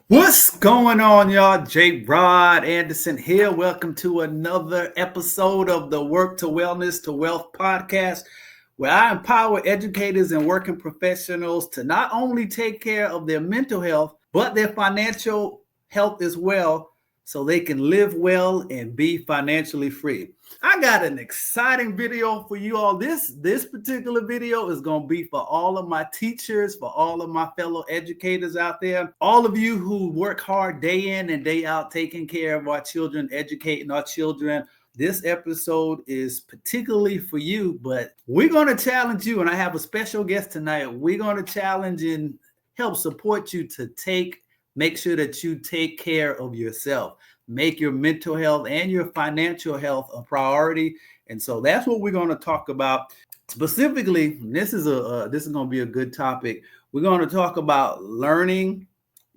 What's going on, y'all? J. Rod Anderson here. Welcome to another episode of the Work to Wellness to Wealth podcast, where I empower educators and working professionals to not only take care of their mental health, but their financial health as well, so they can live well and be financially free. I got an exciting video for you all. This particular video is going to be for all of my teachers, for all of my fellow educators out there, all of you who work hard day in and day out taking care of our children, educating our children. This episode is particularly for you, but we're going to challenge you, and I have a special guest tonight. We're going to challenge and help support you to make sure that you take care of yourself. Make your mental health and your financial health a priority. And so that's what we're going to talk about. Specifically, this is going to be a good topic. We're going to talk about learning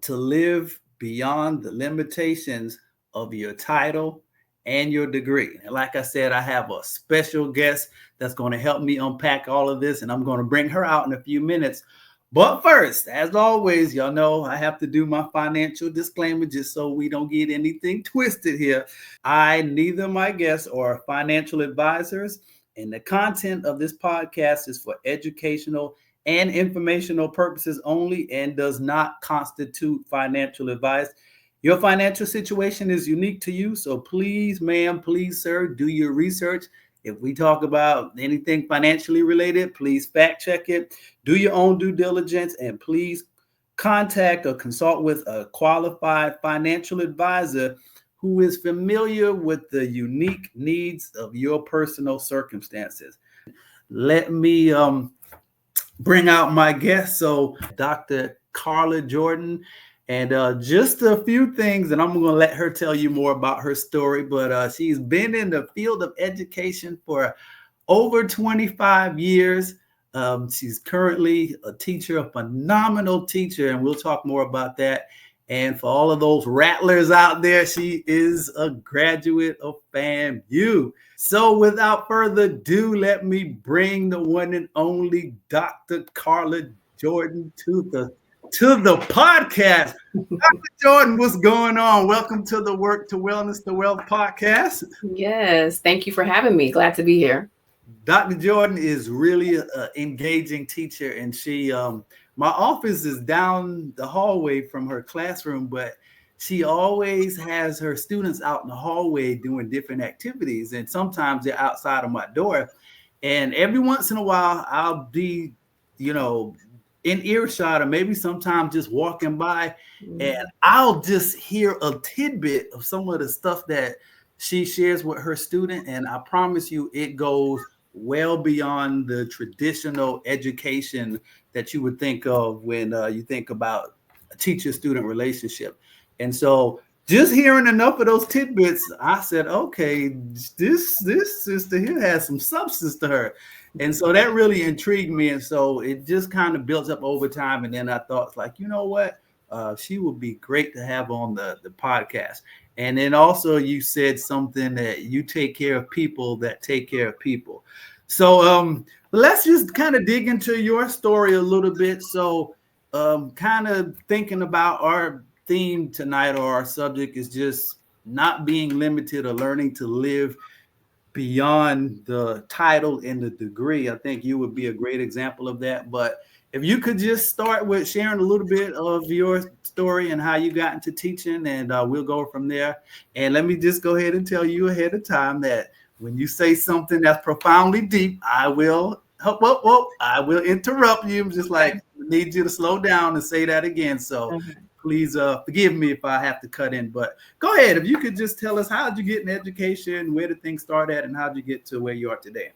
to live beyond the limitations of your title and your degree. And like I said, I have a special guest that's going to help me unpack all of this, and I'm going to bring her out in a few minutes. But first, as always, y'all know I have to do my financial disclaimer just so we don't get anything twisted here. Neither my guests or financial advisors, and the content of this podcast is for educational and informational purposes only and does not constitute financial advice. Your financial situation is unique to you, so please, ma'am, please, sir, do your research. If we talk about anything financially related, please fact check it. Do your own due diligence, and please contact or consult with a qualified financial advisor who is familiar with the unique needs of your personal circumstances. Let me bring out my guest. So, Dr. Carla Jordan. And just a few things, and I'm going to let her tell you more about her story. But she's been in the field of education for over 25 years. She's currently a teacher, a phenomenal teacher, and we'll talk more about that. And for all of those rattlers out there, she is a graduate of FAMU. So without further ado, let me bring the one and only Dr. Carla Jordan to the podcast. Dr. Jordan, what's going on? Welcome to the Work to Wellness to Wealth podcast. Yes, thank you for having me. Glad to be here. Dr. Jordan is really an engaging teacher, and my office is down the hallway from her classroom, but she always has her students out in the hallway doing different activities, and sometimes they're outside of my door. And every once in a while, I'll be, in earshot, or maybe sometimes just walking by, and I'll just hear a tidbit of some of the stuff that she shares with her student. And I promise you, it goes well beyond the traditional education that you would think of when you think about a teacher-student relationship. And so just hearing enough of those tidbits, I said, okay, this sister here has some substance to her. And so that really intrigued me. And so it just kind of built up over time. And then I thought, like, you know what? She would be great to have on the podcast. And then also you said something that you take care of people that take care of people. So let's just kind of dig into your story a little bit. So kind of thinking about our theme tonight, or our subject is just not being limited or learning to live beyond the title and the degree. I think you would be a great example of that. But if you could just start with sharing a little bit of your story and how you got into teaching, and we'll go from there. And let me just go ahead and tell you ahead of time that when you say something that's profoundly deep, I will interrupt you. I'm just like, need you to slow down and say that again. So please forgive me if I have to cut in, but go ahead. If you could just tell us, how did you get in education? Where did things start at? And how did you get to where you are today?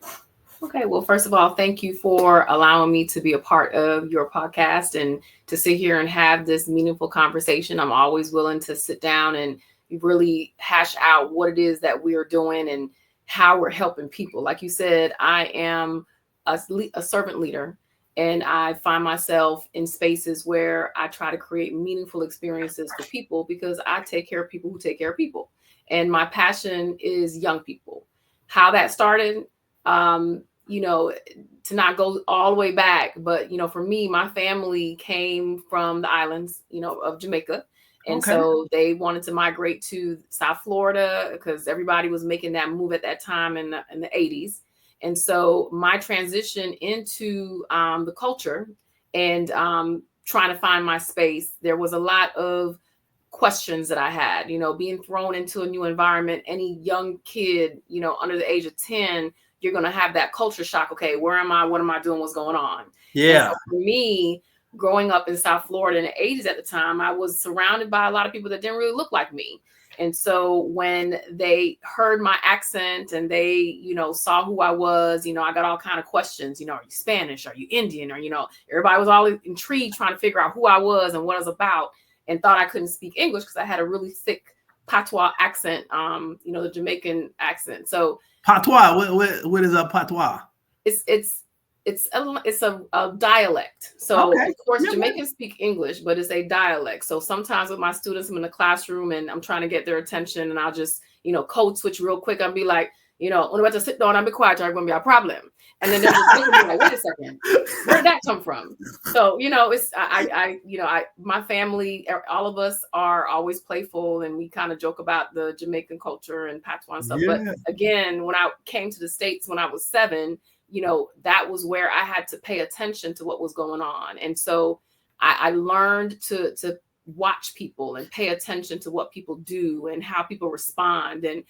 Okay, well, first of all, thank you for allowing me to be a part of your podcast and to sit here and have this meaningful conversation. I'm always willing to sit down and really hash out what it is that we are doing and how we're helping people. Like you said, I am a servant leader, and I find myself in spaces where I try to create meaningful experiences for people because I take care of people who take care of people. And my passion is young people. How that started, to not go all the way back, but, for me, my family came from the islands, of Jamaica. And Okay. so they wanted to migrate to South Florida because everybody was making that move at that time in the 80s. And so my transition into the culture and trying to find my space, there was a lot of questions that I had, being thrown into a new environment. Any young kid, under the age of 10, you're going to have that culture shock. Okay, where am I? What am I doing? What's going on? And Yeah. so for me, growing up in South Florida in the 80s at the time, I was surrounded by a lot of people that didn't really look like me. And so when they heard my accent and they, saw who I was, I got all kind of questions, are you Spanish? Are you Indian? Or, everybody was all intrigued trying to figure out who I was and what I was about, and thought I couldn't speak English because I had a really thick patois accent, the Jamaican accent. So patois, what is a patois? It's a dialect. So Okay. of course, Yeah. Jamaicans speak English, but it's a dialect. So sometimes with my students, I'm in the classroom and I'm trying to get their attention, and I'll just, code switch real quick. I'll be like, when I'm about to sit down and be quiet, there's going to be a problem. And then they're just looking at me like, wait a second, where'd that come from? So, it's, my family, all of us are always playful, and we kind of joke about the Jamaican culture and patois and stuff. Yeah. But again, when I came to the States when I was 7, that was where I had to pay attention to what was going on. And so I learned to watch people and pay attention to what people do and how people respond, and,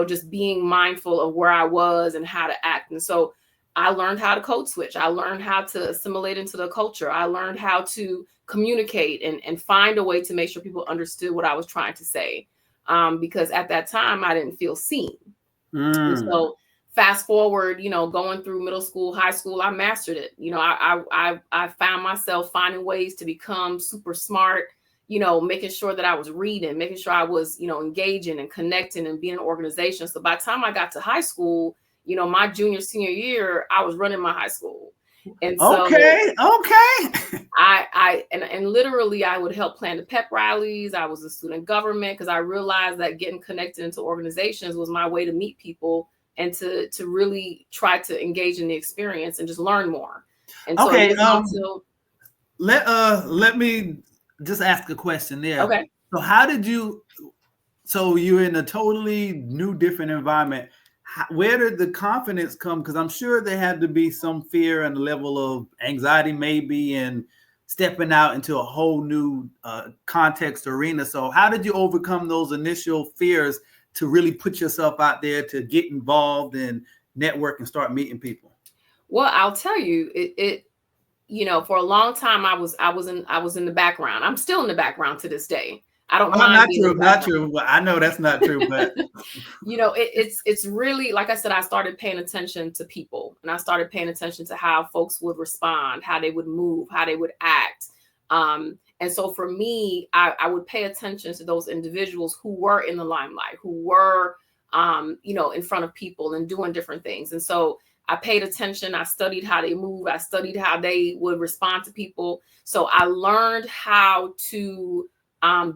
just being mindful of where I was and how to act. And so I learned how to code switch. I learned how to assimilate into the culture. I learned how to communicate and find a way to make sure people understood what I was trying to say. Because at that time I didn't feel seen. And so fast forward, going through middle school, high school, I mastered it. I found myself finding ways to become super smart, making sure that I was reading, making sure I was, engaging and connecting and being in an organization. So by the time I got to high school, my junior, senior year, I was running my high school. And so I literally I would help plan the pep rallies. I was in student government because I realized that getting connected into organizations was my way to meet people and to really try to engage in the experience and just learn more. And so let me just ask a question there. Okay. So you're in a totally new, different environment. Where did the confidence come? Because I'm sure there had to be some fear and a level of anxiety, maybe, and stepping out into a whole new context arena. So how did you overcome those initial fears to really put yourself out there, to get involved and network and start meeting people? Well, I'll tell you, it for a long time I was in the background. I'm still in the background to this day. I don't mind. Not true. But I know that's not true. But it's really, like I said, I started paying attention to people, and I started paying attention to how folks would respond, how they would move, how they would act. And so for me, I would pay attention to those individuals who were in the limelight, who were, in front of people and doing different things. And so I paid attention. I studied how they move. I studied how they would respond to people. So I learned how to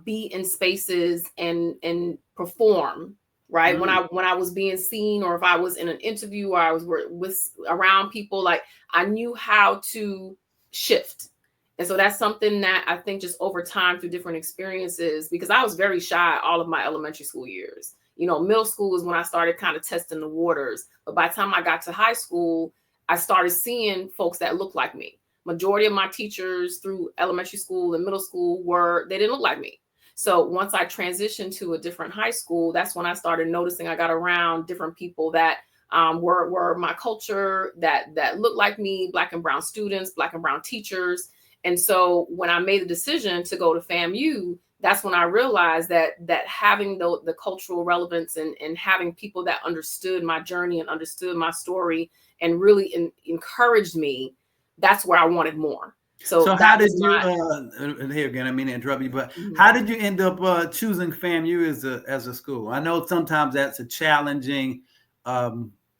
be in spaces and perform, right? Mm. When I was being seen, or if I was in an interview or I was with around people, like I knew how to shift. And so that's something that I think just over time through different experiences, because I was very shy all of my elementary school years. Middle school is when I started kind of testing the waters. But by the time I got to high school, I started seeing folks that looked like me. Majority of my teachers through elementary school and middle school they didn't look like me. So once I transitioned to a different high school, that's when I started noticing I got around different people that were my culture, that looked like me, Black and brown students, Black and brown teachers. And so when I made the decision to go to FAMU, that's when I realized that having the cultural relevance and having people that understood my journey and understood my story and really encouraged me, that's where I wanted more. So how did you? Here again, I mean to interrupt you, but how did you end up choosing FAMU as a school? I know sometimes that's a challenging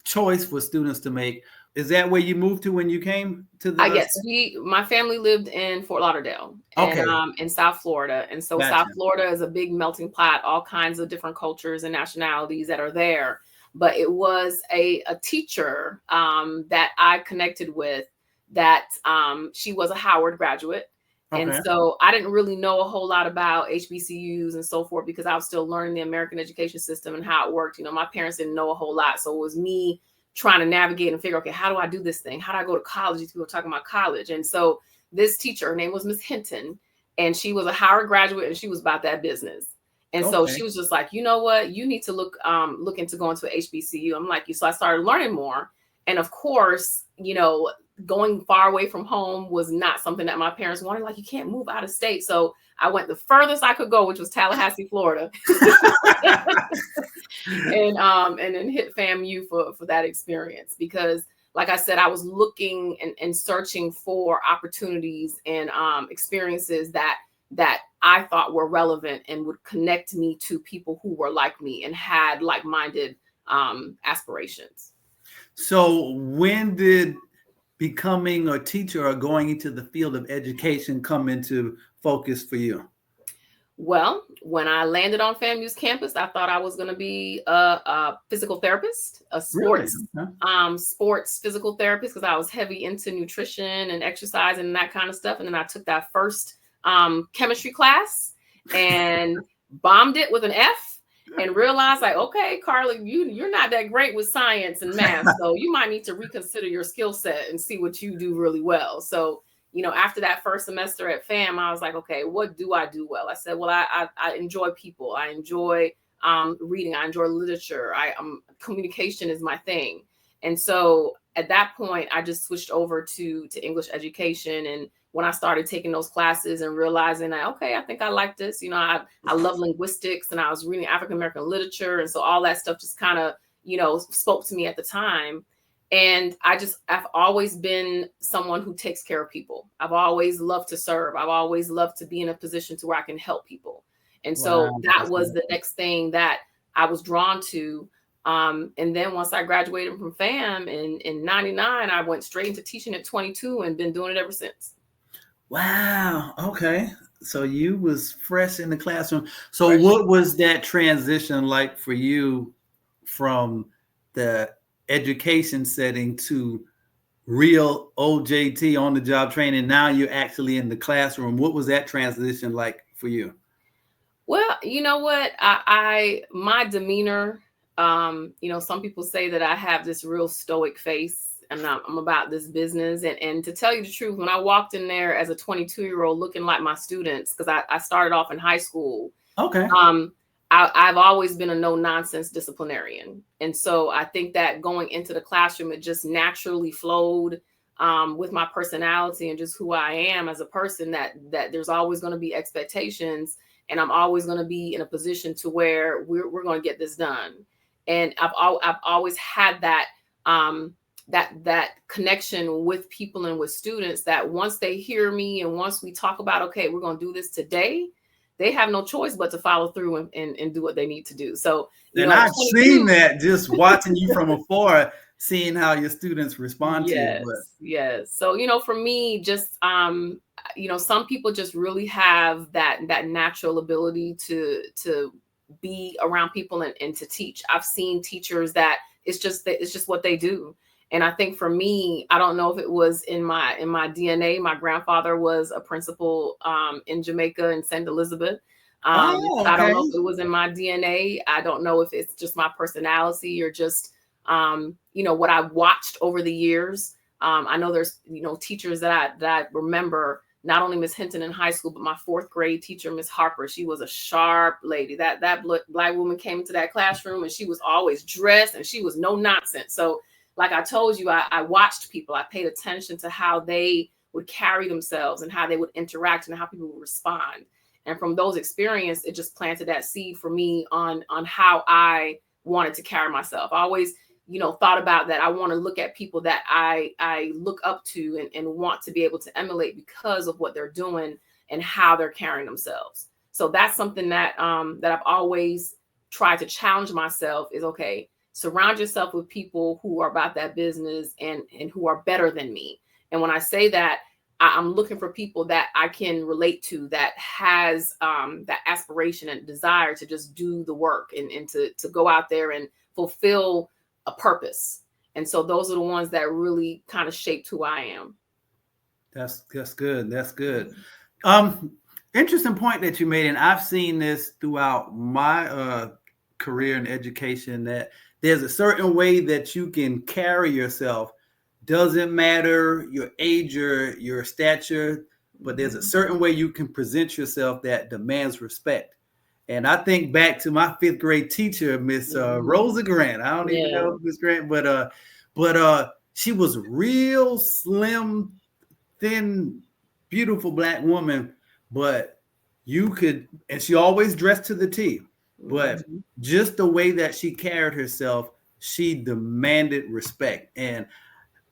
choice for students to make. Is that where you moved to when you came to the? Yes, my family lived in Fort Lauderdale, and in South Florida, and so South Florida is a big melting pot, all kinds of different cultures and nationalities that are there. But it was a teacher that I connected with, that she was a Howard graduate, And Okay. so I didn't really know a whole lot about HBCUs and so forth because I was still learning the American education system and how it worked. You know, my parents didn't know a whole lot. So it was me trying to navigate and figure, okay, how do I do this thing? How do I go to college? These people are talking about college. And so this teacher, her name was Miss Hinton, and she was a Howard graduate and she was about that business. And so Okay. she was just like, you know what, you need to look into going to a HBCU. I'm like, so I started learning more. And of course, you know, going far away from home was not something that my parents wanted. Like, you can't move out of state. So I went the furthest I could go, which was Tallahassee, Florida. And then hit FAMU for that experience, because like I said, I was looking and searching for opportunities and experiences that I thought were relevant and would connect me to people who were like me and had like-minded aspirations. So when did becoming a teacher or going into the field of education come into focus for you? Well, when I landed on FAMU's campus, I thought I was going to be a physical therapist, a Really? sports Okay. sports physical therapist, because I was heavy into nutrition and exercise and that kind of stuff. And then I took that first chemistry class and bombed it with an F, and realized, like, okay, Carla, you're not that great with science and math, so you might need to reconsider your skill set and see what you do really well. So, you know, after that first semester at FAM, I was like, okay, what do I do well? I said, well, I enjoy people. I enjoy reading. I enjoy literature. Communication is my thing. And so at that point, I just switched over to English education. And when I started taking those classes and realizing that, okay, I think I like this, you know, I love linguistics, and I was reading African-American literature. And so all that stuff just kind of, you know, spoke to me at the time. And I've always been someone who takes care of people. I've always loved to serve. I've always loved to be in a position to where I can help people. And so Wow. that That's was good. the next thing that I was drawn to. And then once I graduated from FAM in 99, I went straight into teaching at 22 and been doing it ever since. Wow. Okay. So you was fresh in the classroom. So Fresh. what was that transition like for you from the education setting to real OJT, on the job training? Now you're actually in the classroom. What was that transition like for you? Well, you know what? I my demeanor, you know, some people say that I have this real stoic face, and I'm about this business. And to tell you the truth, when I walked in there as a 22-year-old looking like my students, because I started off in high school, Okay. um, I've always been a no nonsense disciplinarian. And so I think that going into the classroom, it just naturally flowed with my personality and just who I am as a person, that there's always going to be expectations, and I'm always going to be in a position to where we're going to get this done. And I've always had that that connection with people and with students, that once they hear me and once we talk about, okay, we're going to do this today, they have no choice but to follow through and do what they need to do. So, you And know, at I've seen 22, that just watching you from afar, seeing how your students respond to you. But yes, yes. So, you know, for me, just you know, some people just really have that natural ability to be around people and to teach. I've seen teachers that it's just what they do. And I think for me, I don't know if it was in my DNA. My grandfather was a principal in Jamaica in St. Elizabeth. oh, I don't okay. know if it was in my DNA. I don't know if it's just my personality or just you know, what I watched over the years. I know there's, you know, teachers that I remember, not only Miss Hinton in high school, but my fourth grade teacher, Miss Harper. She was a sharp lady. That black woman came into that classroom and she was always dressed and she was no nonsense. So like I told you, I watched people. I paid attention to how they would carry themselves and how they would interact and how people would respond. And from those experiences, it just planted that seed for me on how I wanted to carry myself. I always, you know, thought about that. I want to look at people that I look up to and want to be able to emulate because of what they're doing and how they're carrying themselves. So that's something that that I've always tried to challenge myself is, okay, surround yourself with people who are about that business and who are better than me. And when I say that, I'm looking for people that I can relate to, that has that aspiration and desire to just do the work and to go out there and fulfill a purpose. And so those are the ones that really kind of shaped who I am. That's good. That's good. Um, Interesting point that you made, and I've seen this throughout my career in education, that there's a certain way that you can carry yourself. Doesn't matter your age or your stature, but there's a certain way you can present yourself that demands respect. And I think back to my fifth grade teacher, Miss Rosa Grant. I don't even Yeah. know Miss Grant, but she was real slim, thin, beautiful black woman, but you could, and she always dressed to the T, but Mhm. just the way that she carried herself, she demanded respect. And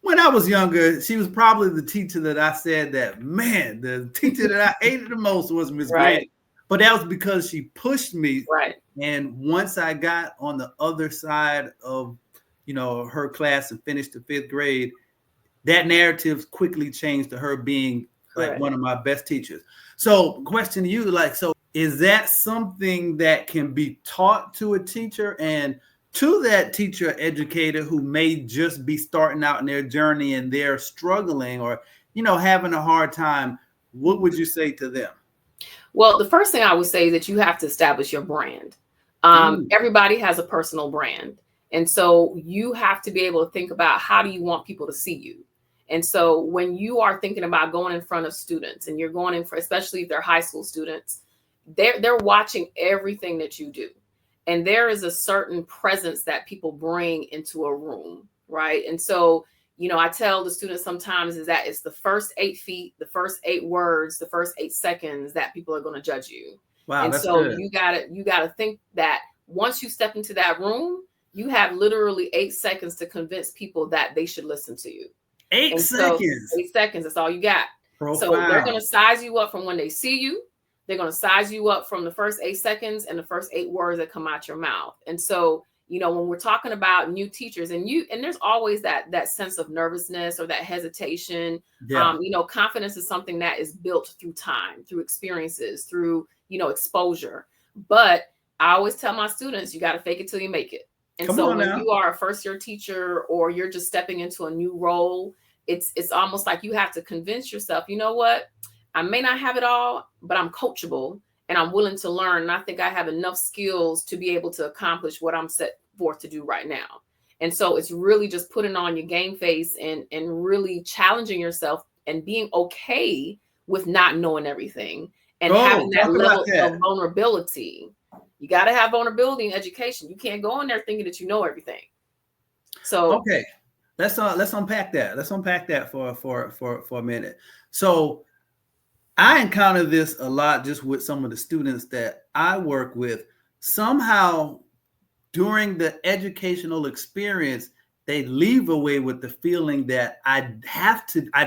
when I was younger, she was probably the teacher that I said that, man, the teacher that I hated the most was Miss Grant. Right. But that was because she pushed me. Right. And once I got on the other side of, her class and finished the fifth grade, that narrative quickly changed to her being like Correct. one of my best teachers. So, question to you, like, so is that something that can be taught to a teacher, and to that teacher educator who may just be starting out in their journey and they're struggling or, having a hard time? What would you say to them? Well, the first thing I would say is that you have to establish your brand. Mm, Everybody has a personal brand. And so you have to be able to think about how do you want people to see you? And so when you are thinking about going in front of students and you're going in for, especially if they're high school students, they're watching everything that you do. And there is a certain presence that people bring into a room, right? And so I tell the students sometimes is that it's the first 8 feet, the first 8 words, the first 8 seconds that people are going to judge you. wow, And that's so good. you gotta think that once you step into that room, you have literally 8 seconds to convince people that they should listen to you. Eight And so seconds. 8 seconds, that's all you got. So they're Profound. gonna size you up from when they see you. They're gonna size you up from the first 8 seconds and the first 8 words that come out your mouth. And so, when we're talking about new teachers and there's always that sense of nervousness or that hesitation. Yeah. Confidence is something that is built through time, through experiences, through, exposure. But I always tell my students, you got to fake it till you make it. And Come so on when now. you are a first year teacher or you're just stepping into a new role, it's almost like you have to convince yourself, you know what? I may not have it all, but I'm coachable and I'm willing to learn. And I think I have enough skills to be able to accomplish what I'm set forth to do right now. And so it's really just putting on your game face and really challenging yourself and being okay with not knowing everything and having Oh, that talk about level that. of vulnerability. You got to have vulnerability in education. You can't go in there thinking that you know everything. So, Okay, let's unpack that. Let's unpack that for a minute. So I encounter this a lot just with some of the students that I work with. Somehow during the educational experience, they leave away with the feeling that I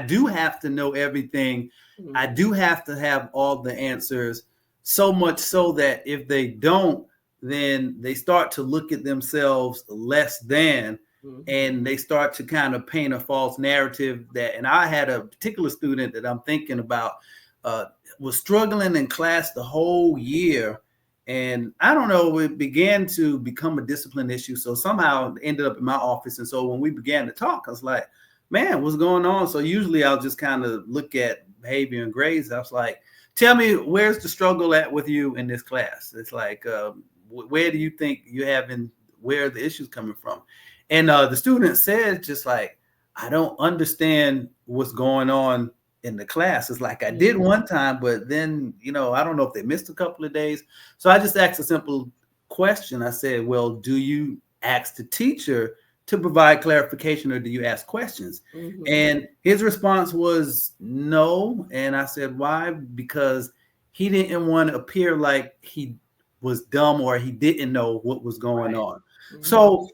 do have to know everything. I mhm, do have to have all the answers, so much so that if they don't, then they start to look at themselves less than, mhm, and they start to kind of paint a false narrative that, and I had a particular student that I'm thinking about, uh, was struggling in class the whole year, and I don't know, it began to become a discipline issue. So somehow it ended up in my office. And so when we began to talk, I was like, man, what's going on? So usually I'll just kind of look at behavior and grades. I was like, tell me, where's the struggle at with you in this class? It's like, where do you think you having, where are the issues coming from? And the student said, just like, I don't understand what's going on in the class. It's like I did mhm. one time, but then, I don't know if they missed a couple of days. So I just asked a simple question. I said, well, do you ask the teacher to provide clarification or do you ask questions? Mhm. And his response was no. And I said, why? Because he didn't want to appear like he was dumb or he didn't know what was going Right. on. Mhm. So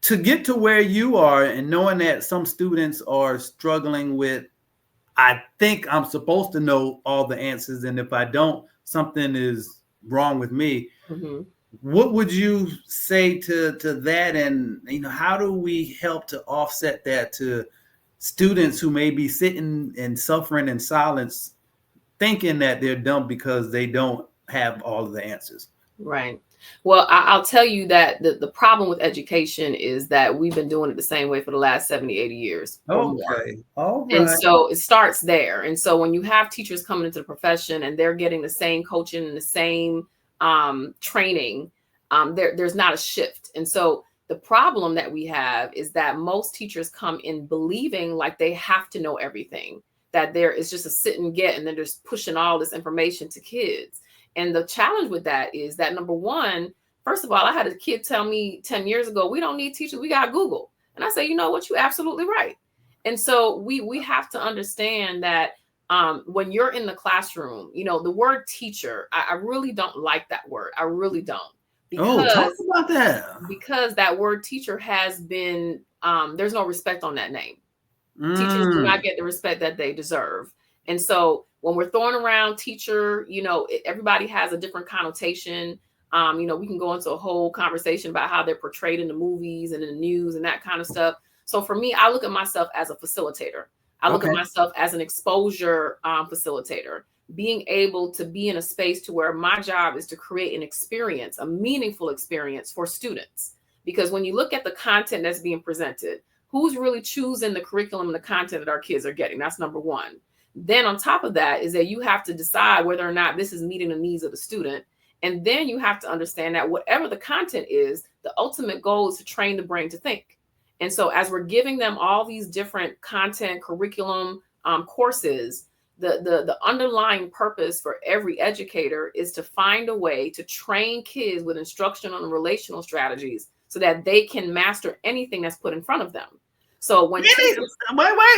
to get to where you are and knowing that some students are struggling with, I think I'm supposed to know all the answers, and if I don't, something is wrong with me. Mhm. What would you say to that? And how do we help to offset that to students who may be sitting and suffering in silence, thinking that they're dumb because they don't have all of the answers? Right. Well, I'll tell you that the problem with education is that we've been doing it the same way for the last 70, 80 years or more. Okay. All And right. so it starts there. And so when you have teachers coming into the profession and they're getting the same coaching and the same training, there's not a shift. And so the problem that we have is that most teachers come in believing like they have to know everything, that there is just a sit and get, and then just pushing all this information to kids. And the challenge with that is that, number one, first of all, I had a kid tell me 10 years ago, we don't need teachers, we got Google. And I say, you know what, you're absolutely right. And so we have to understand that when you're in the classroom, the word teacher, I really don't like that word. I really don't. Oh, talk about that. Because that word teacher has been, there's no respect on that name. Teachers do not get the respect that they deserve. And so when we're throwing around teacher, everybody has a different connotation. We can go into a whole conversation about how they're portrayed in the movies and in the news and that kind of stuff. So for me, I look at myself as a facilitator. I look at myself as an exposure facilitator, being able to be in a space to where my job is to create an experience, a meaningful experience for students. Because when you look at the content that's being presented, who's really choosing the curriculum and the content that our kids are getting? That's number one. Then on top of that is that you have to decide whether or not this is meeting the needs of the student. And then you have to understand that whatever the content is, the ultimate goal is to train the brain to think. And so as we're giving them all these different content, curriculum courses, the underlying purpose for every educator is to find a way to train kids with instructional and relational strategies so that they can master anything that's put in front of them. So when wait,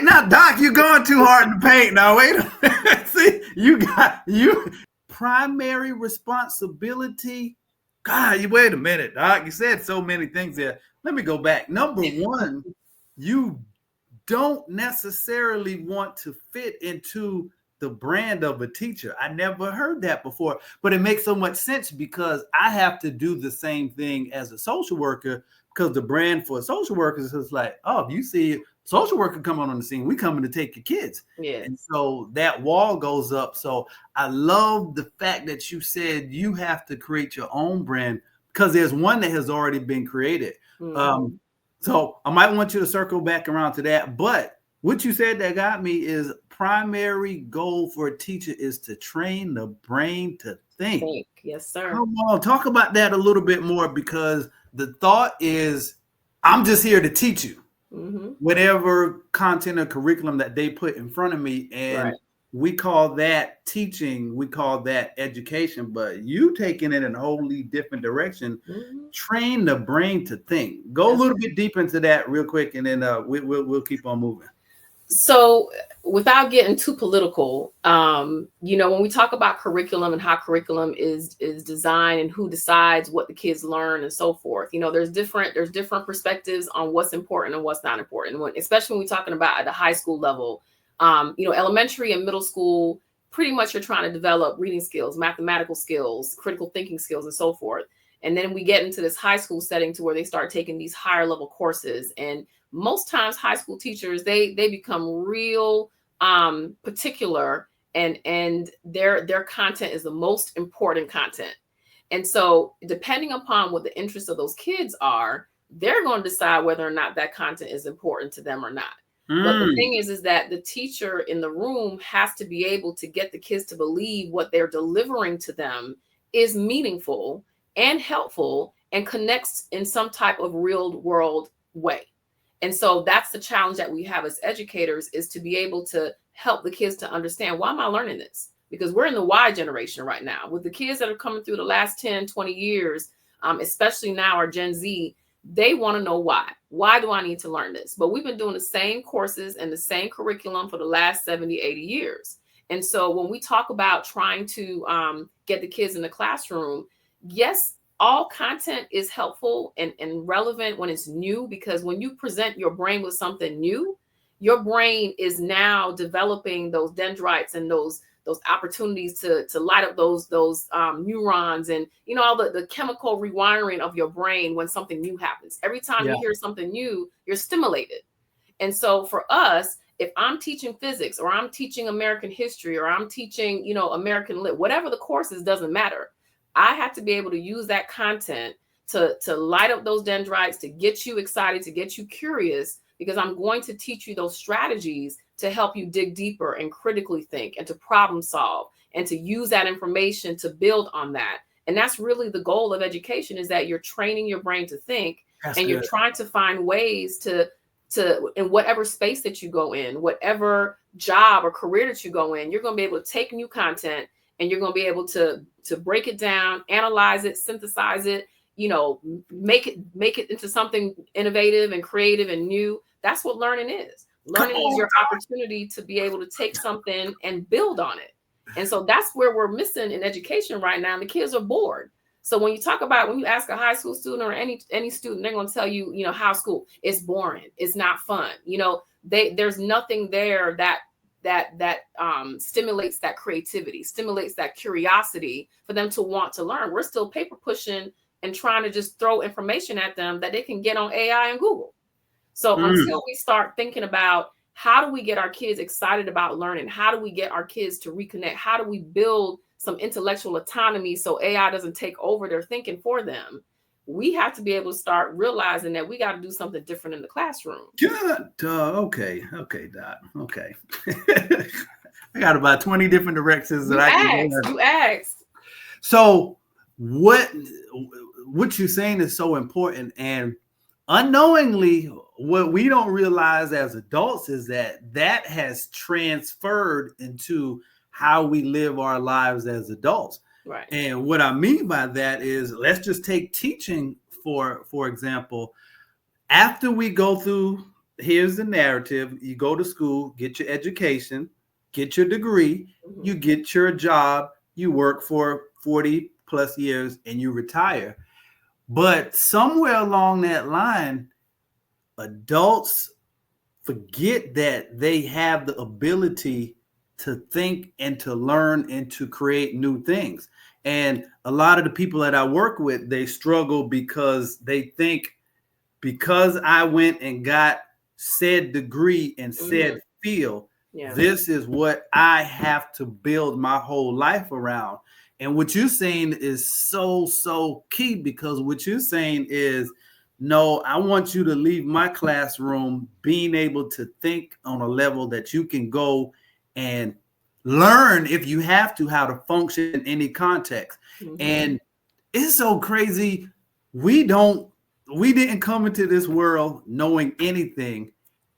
now, Doc, you're going too hard in the paint. Now, wait. See, you primary responsibility. God, wait a minute, Doc. You said so many things there. Let me go back. Number one, you don't necessarily want to fit into the brand of a teacher. I never heard that before, but it makes so much sense because I have to do the same thing as a social worker, because the brand for social workers is like, oh, if you see a social worker come on the scene, we coming to take your kids. Yeah. And so that wall goes up. So I love the fact that you said you have to create your own brand because there's one that has already been created. Mm-hmm. So I might want you to circle back around to that. But what you said that got me is primary goal for a teacher is to train the brain to think. Yes, sir. Come on, talk about that a little bit more, because the thought is, I'm just here to teach you whatever content or curriculum that they put in front of me. And we call that teaching, we call that education, but you taking it in a wholly different direction. Train the brain to think. Go a little bit deep into that real quick, and then we'll keep on moving. So without getting too political, when we talk about curriculum and how curriculum is designed and who decides what the kids learn and so forth, there's different perspectives on what's important and what's not important. Especially when we're talking about at the high school level, elementary and middle school, pretty much you're trying to develop reading skills, mathematical skills, critical thinking skills, and so forth. And then we get into this high school setting to where they start taking these higher level courses. And most times high school teachers, they become real particular, and their content is the most important content. And so depending upon what the interests of those kids are, they're going to decide whether or not that content is important to them or not. But the thing is that the teacher in the room has to be able to get the kids to believe what they're delivering to them is meaningful and helpful and connects in some type of real world way. And so that's the challenge that we have as educators, is to be able to help the kids to understand, why am I learning this? Because we're in the why generation right now. With the kids that are coming through the last 10, 20 years, especially now our Gen Z, they want to know why. Why do I need to learn this? But we've been doing the same courses and the same curriculum for the last 70, 80 years. And so when we talk about trying to get the kids in the classroom, yes, all content is helpful and relevant when it's new, because when you present your brain with something new, your brain is now developing those dendrites and those opportunities to light up those neurons and all the chemical rewiring of your brain when something new happens. Every time you hear something new, you're stimulated. And so for us, if I'm teaching physics, or I'm teaching American history, or I'm teaching American lit, whatever the course is, doesn't matter. I have to be able to use that content to light up those dendrites, to get you excited, to get you curious, because I'm going to teach you those strategies to help you dig deeper and critically think and to problem solve and to use that information to build on that. And that's really the goal of education, is that you're training your brain to think. That's and good. You're trying to find ways to in whatever space that you go in, whatever job or career that you go in, you're going to be able to take new content and you're going to be able to break it down, analyze it, synthesize it, make it into something innovative and creative and new. That's what learning is. Learning is your opportunity to be able to take something and build on it. And so that's where we're missing in education right now. And the kids are bored. So when you ask a high school student or any student, they're going to tell you, how school is boring. It's not fun. There's nothing there that stimulates that creativity, stimulates that curiosity for them to want to learn. We're still paper pushing and trying to just throw information at them that they can get on AI and Google. So until we start thinking about how do we get our kids excited about learning, how do we get our kids to reconnect, how do we build some intellectual autonomy so AI doesn't take over their thinking for them, we have to be able to start realizing that we got to do something different in the classroom. Good. Okay, Doc. Okay. I got about 20 different directions that I can go. You asked. So what you're saying is so important, and unknowingly, what we don't realize as adults is that has transferred into how we live our lives as adults. Right. And what I mean by that is, let's just take teaching for example. After we go through, here's the narrative: you go to school, get your education, get your degree, you get your job, you work for 40 plus years, and you retire. But somewhere along that line, adults forget that they have the ability to think and to learn and to create new things. And a lot of the people that I work with, they struggle because they think, because I went and got said degree and said field, this is what I have to build my whole life around. And what you're saying is so key, because what you're saying is, no, I want you to leave my classroom being able to think on a level that you can go and learn, if you have to, how to function in any context. And it's so crazy. We didn't come into this world knowing anything.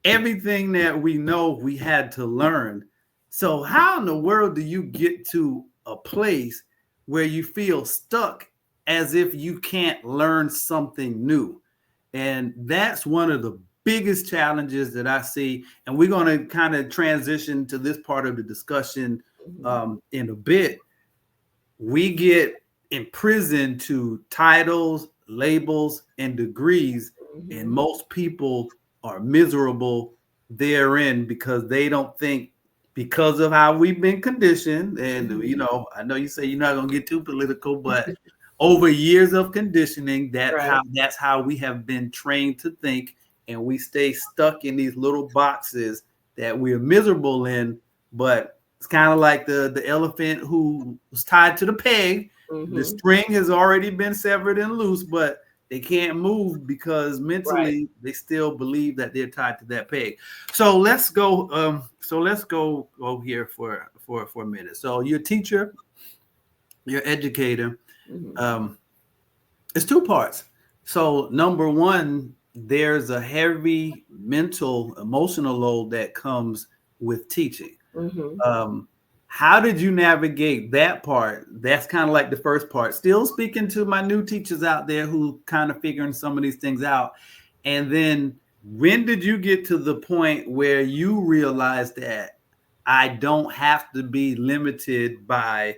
Everything that we know, we had to learn. So how in the world do you get to a place where you feel stuck, as if you can't learn something new? And that's one of the biggest challenges that I see. And we're going to kind of transition to this part of the discussion in a bit. We get imprisoned to titles, labels, and degrees, and most people are miserable therein because they don't think, because of how we've been conditioned. And I know you say you're not going to get too political, but over years of conditioning, that's how we have been trained to think, and we stay stuck in these little boxes that we're miserable in. But it's kind of like the elephant who was tied to the peg. The string has already been severed and loose, but they can't move because mentally they still believe that they're tied to that peg. So let's go. Let's go here for a minute. So you're a teacher, you're an educator. It's two parts. So number one, there's a heavy mental, emotional load that comes with teaching. How did you navigate that part? That's kind of like the first part. Still speaking to my new teachers out there who kind of figuring some of these things out. And then when did you get to the point where you realized that I don't have to be limited by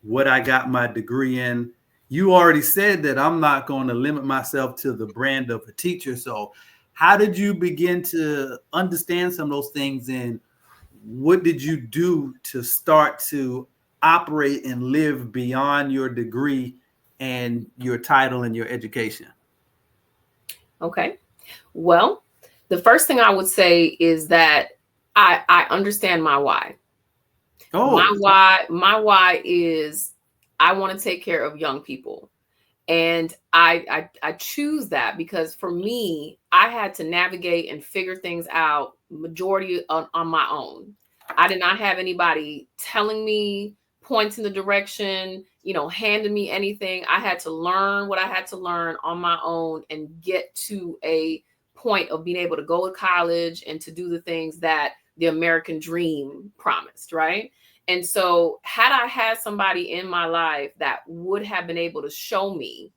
what I got my degree in? You already said that I'm not going to limit myself to the brand of a teacher. So how did you begin to understand some of those things, and what did you do to start to operate and live beyond your degree and your title and your education? Okay. Well, the first thing I would say is that I understand my why. My why is I want to take care of young people. And I choose that because for me, I had to navigate and figure things out majority on my own. I did not have anybody telling me, pointing the direction, handing me anything. I had to learn what I had to learn on my own and get to a point of being able to go to college and to do the things that the American dream promised, right? And so, had I had somebody in my life that would have been able to show me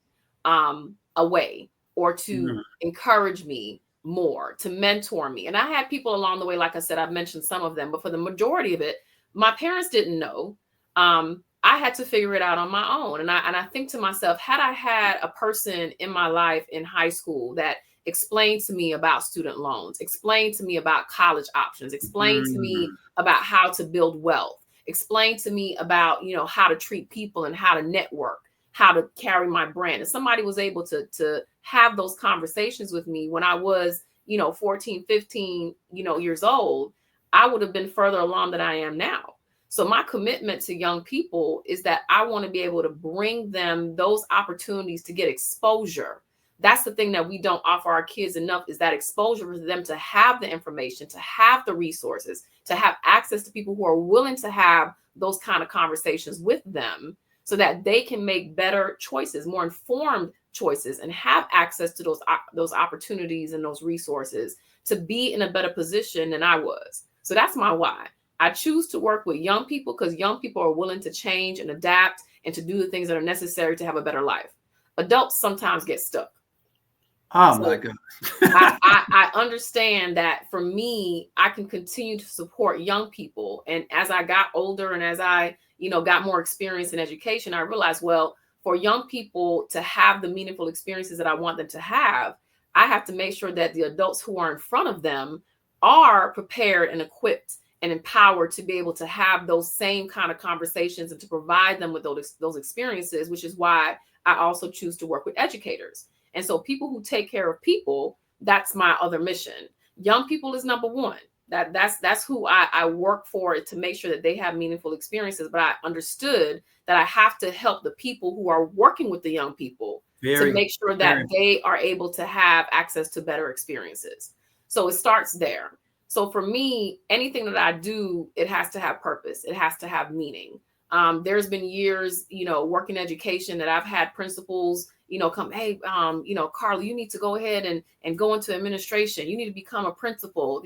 a way or to encourage me more, to mentor me, and I had people along the way, like I said, I've mentioned some of them, but for the majority of it, my parents didn't know. I had to figure it out on my own. And I think to myself, had I had a person in my life in high school that explained to me about student loans, explained to me about college options, explained to me about how to build wealth, explained to me about, how to treat people and how to network, how to carry my brand. And somebody was able to have those conversations with me when I was, 14, 15, years old, I would have been further along than I am now. So my commitment to young people is that I want to be able to bring them those opportunities to get exposure. That's the thing that we don't offer our kids enough, is that exposure for them to have the information, to have the resources, to have access to people who are willing to have those kind of conversations with them so that they can make better choices, more informed choices, and have access to those opportunities and those resources to be in a better position than I was. So that's my why. I choose to work with young people because young people are willing to change and adapt and to do the things that are necessary to have a better life. Adults sometimes get stuck. Oh my God. I understand that for me, I can continue to support young people. And as I got older and as I, got more experience in education, I realized, well, for young people to have the meaningful experiences that I want them to have, I have to make sure that the adults who are in front of them are prepared and equipped and empowered to be able to have those same kind of conversations and to provide them with those experiences, which is why I also choose to work with educators. And so people who take care of people, that's my other mission. Young people is number one. That's who I work for, to make sure that they have meaningful experiences. But I understood that I have to help the people who are working with the young people to make sure that they are able to have access to better experiences. So it starts there. So for me, anything that I do, it has to have purpose. It has to have meaning. There's been years, working education that I've had principals, come, hey, Carla, you need to go ahead and go into administration. You need to become a principal.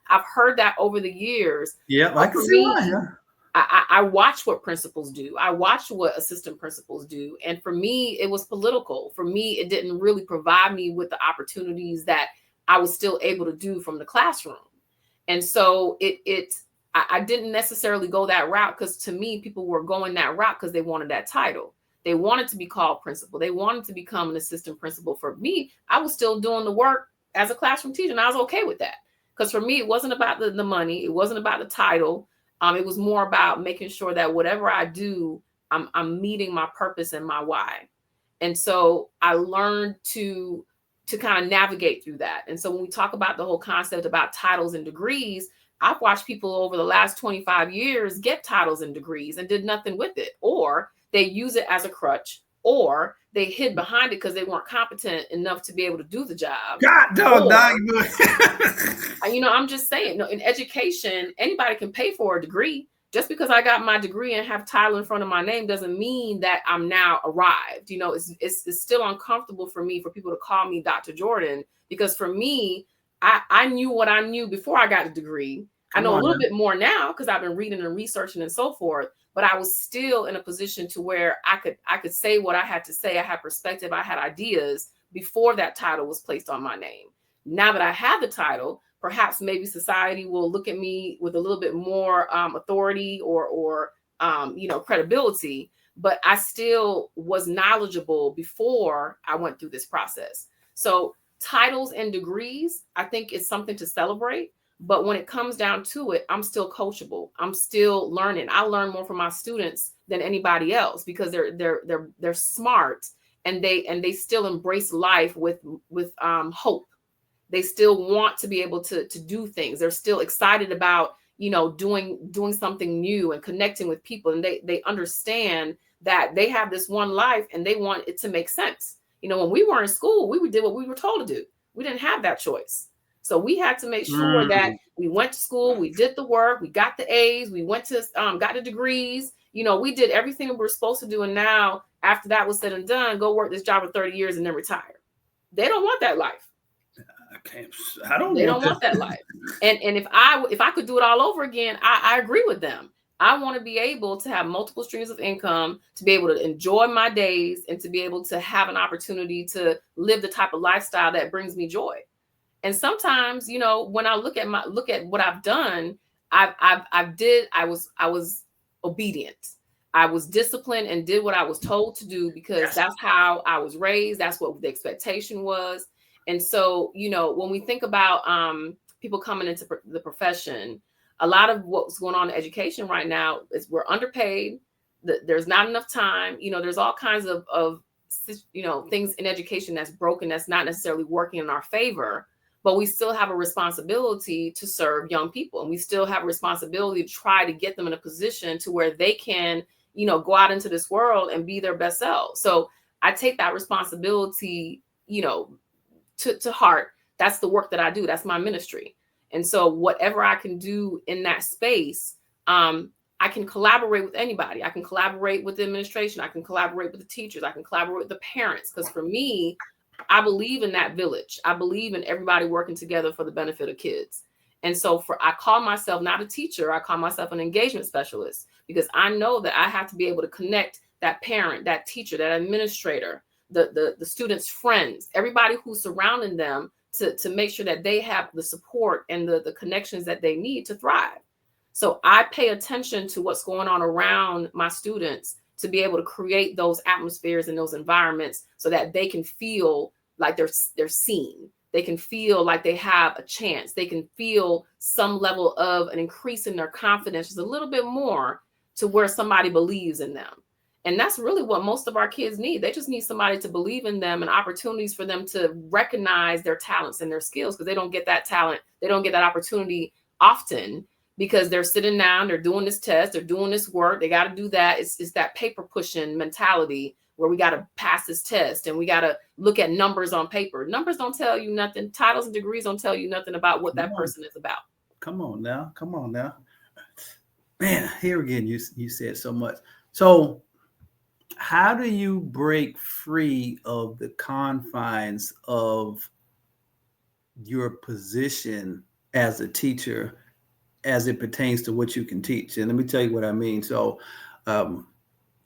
I've heard that over the years. Yeah, I can see why. Yeah. I watch what principals do. I watch what assistant principals do. And for me, it was political. For me, it didn't really provide me with the opportunities that I was still able to do from the classroom. And so I didn't necessarily go that route, because to me, people were going that route because they wanted that title. They wanted to be called principal. They wanted to become an assistant principal. For me, I was still doing the work as a classroom teacher, and I was okay with that. Because for me, it wasn't about the money. It wasn't about the title. It was more about making sure that whatever I do, I'm meeting my purpose and my why. And so I learned to kind of navigate through that. And so when we talk about the whole concept about titles and degrees, I've watched people over the last 25 years get titles and degrees and did nothing with it, or they use it as a crutch, or they hid behind it because they weren't competent enough to be able to do the job. God, no. I'm just saying, no, in education, anybody can pay for a degree. Just because I got my degree and have title in front of my name doesn't mean that I'm now arrived. It's still uncomfortable for me for people to call me Dr. Jordan, because for me, I knew what I knew before I got a degree. I know a little bit more now because I've been reading and researching and so forth, but I was still in a position to where I could say what I had to say. I had perspective. I had ideas before that title was placed on my name. Now that I have the title, perhaps maybe society will look at me with a little bit more authority or credibility, but I still was knowledgeable before I went through this process. So titles and degrees, I think, is something to celebrate. But when it comes down to it, I'm still coachable. I'm still learning. I learn more from my students than anybody else because they're smart, and they still embrace life with hope. They still want to be able to do things. They're still excited about, doing something new and connecting with people. And they understand that they have this one life and they want it to make sense. When we were in school, we did what we were told to do. We didn't have that choice. So we had to make sure that we went to school, we did the work, we got the A's, we went to got the degrees. We did everything we were supposed to do. And now, after that was said and done, go work this job for 30 years and then retire. They don't want that life. They don't want that life. And if I could do it all over again, I agree with them. I want to be able to have multiple streams of income, to be able to enjoy my days, and to be able to have an opportunity to live the type of lifestyle that brings me joy. And sometimes, when I look at what I've done, I was obedient. I was disciplined and did what I was told to do because that's how I was raised. That's what the expectation was. And so, when we think about people coming into the profession, a lot of what's going on in education right now is we're underpaid. There's not enough time. There's all kinds of things in education that's broken, that's not necessarily working in our favor. But we still have a responsibility to serve young people. And we still have a responsibility to try to get them in a position to where they can, go out into this world and be their best selves. So I take that responsibility, to heart. That's the work that I do. That's my ministry. And so whatever I can do in that space, I can collaborate with anybody. I can collaborate with the administration. I can collaborate with the teachers. I can collaborate with the parents. Because for me, I believe in that village. I believe in everybody working together for the benefit of kids. And so I call myself not a teacher. I call myself an engagement specialist, because I know that I have to be able to connect that parent, that teacher, that administrator, the students' friends, everybody who's surrounding them, to make sure that they have the support and the connections that they need to thrive. So I pay attention to what's going on around my students to be able to create those atmospheres and those environments so that they can feel like they're seen. They can feel like they have a chance. They can feel some level of an increase in their confidence, just a little bit more, to where somebody believes in them. And that's really what most of our kids need. They just need somebody to believe in them and opportunities for them to recognize their talents and their skills, because they don't get that talent. They don't get that opportunity often, because they're sitting down, they're doing this test, they're doing this work. They got to do that. It's that paper pushing mentality where we got to pass this test and we got to look at numbers on paper. Numbers don't tell you nothing. Titles and degrees don't tell you nothing about what that person is about. Come on now. Man, here again, you said so much. So how do you break free of the confines of your position as a teacher as it pertains to what you can teach? And let me tell you what I mean. So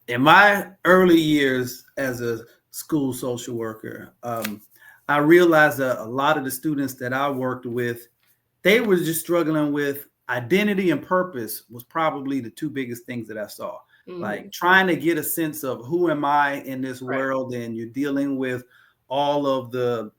in my early years as a school social worker, I realized that a lot of the students that I worked with, they were just struggling with identity and purpose was probably the two biggest things that I saw. Mm-hmm. Like trying to get a sense of who am I in this world, and you're dealing with all of the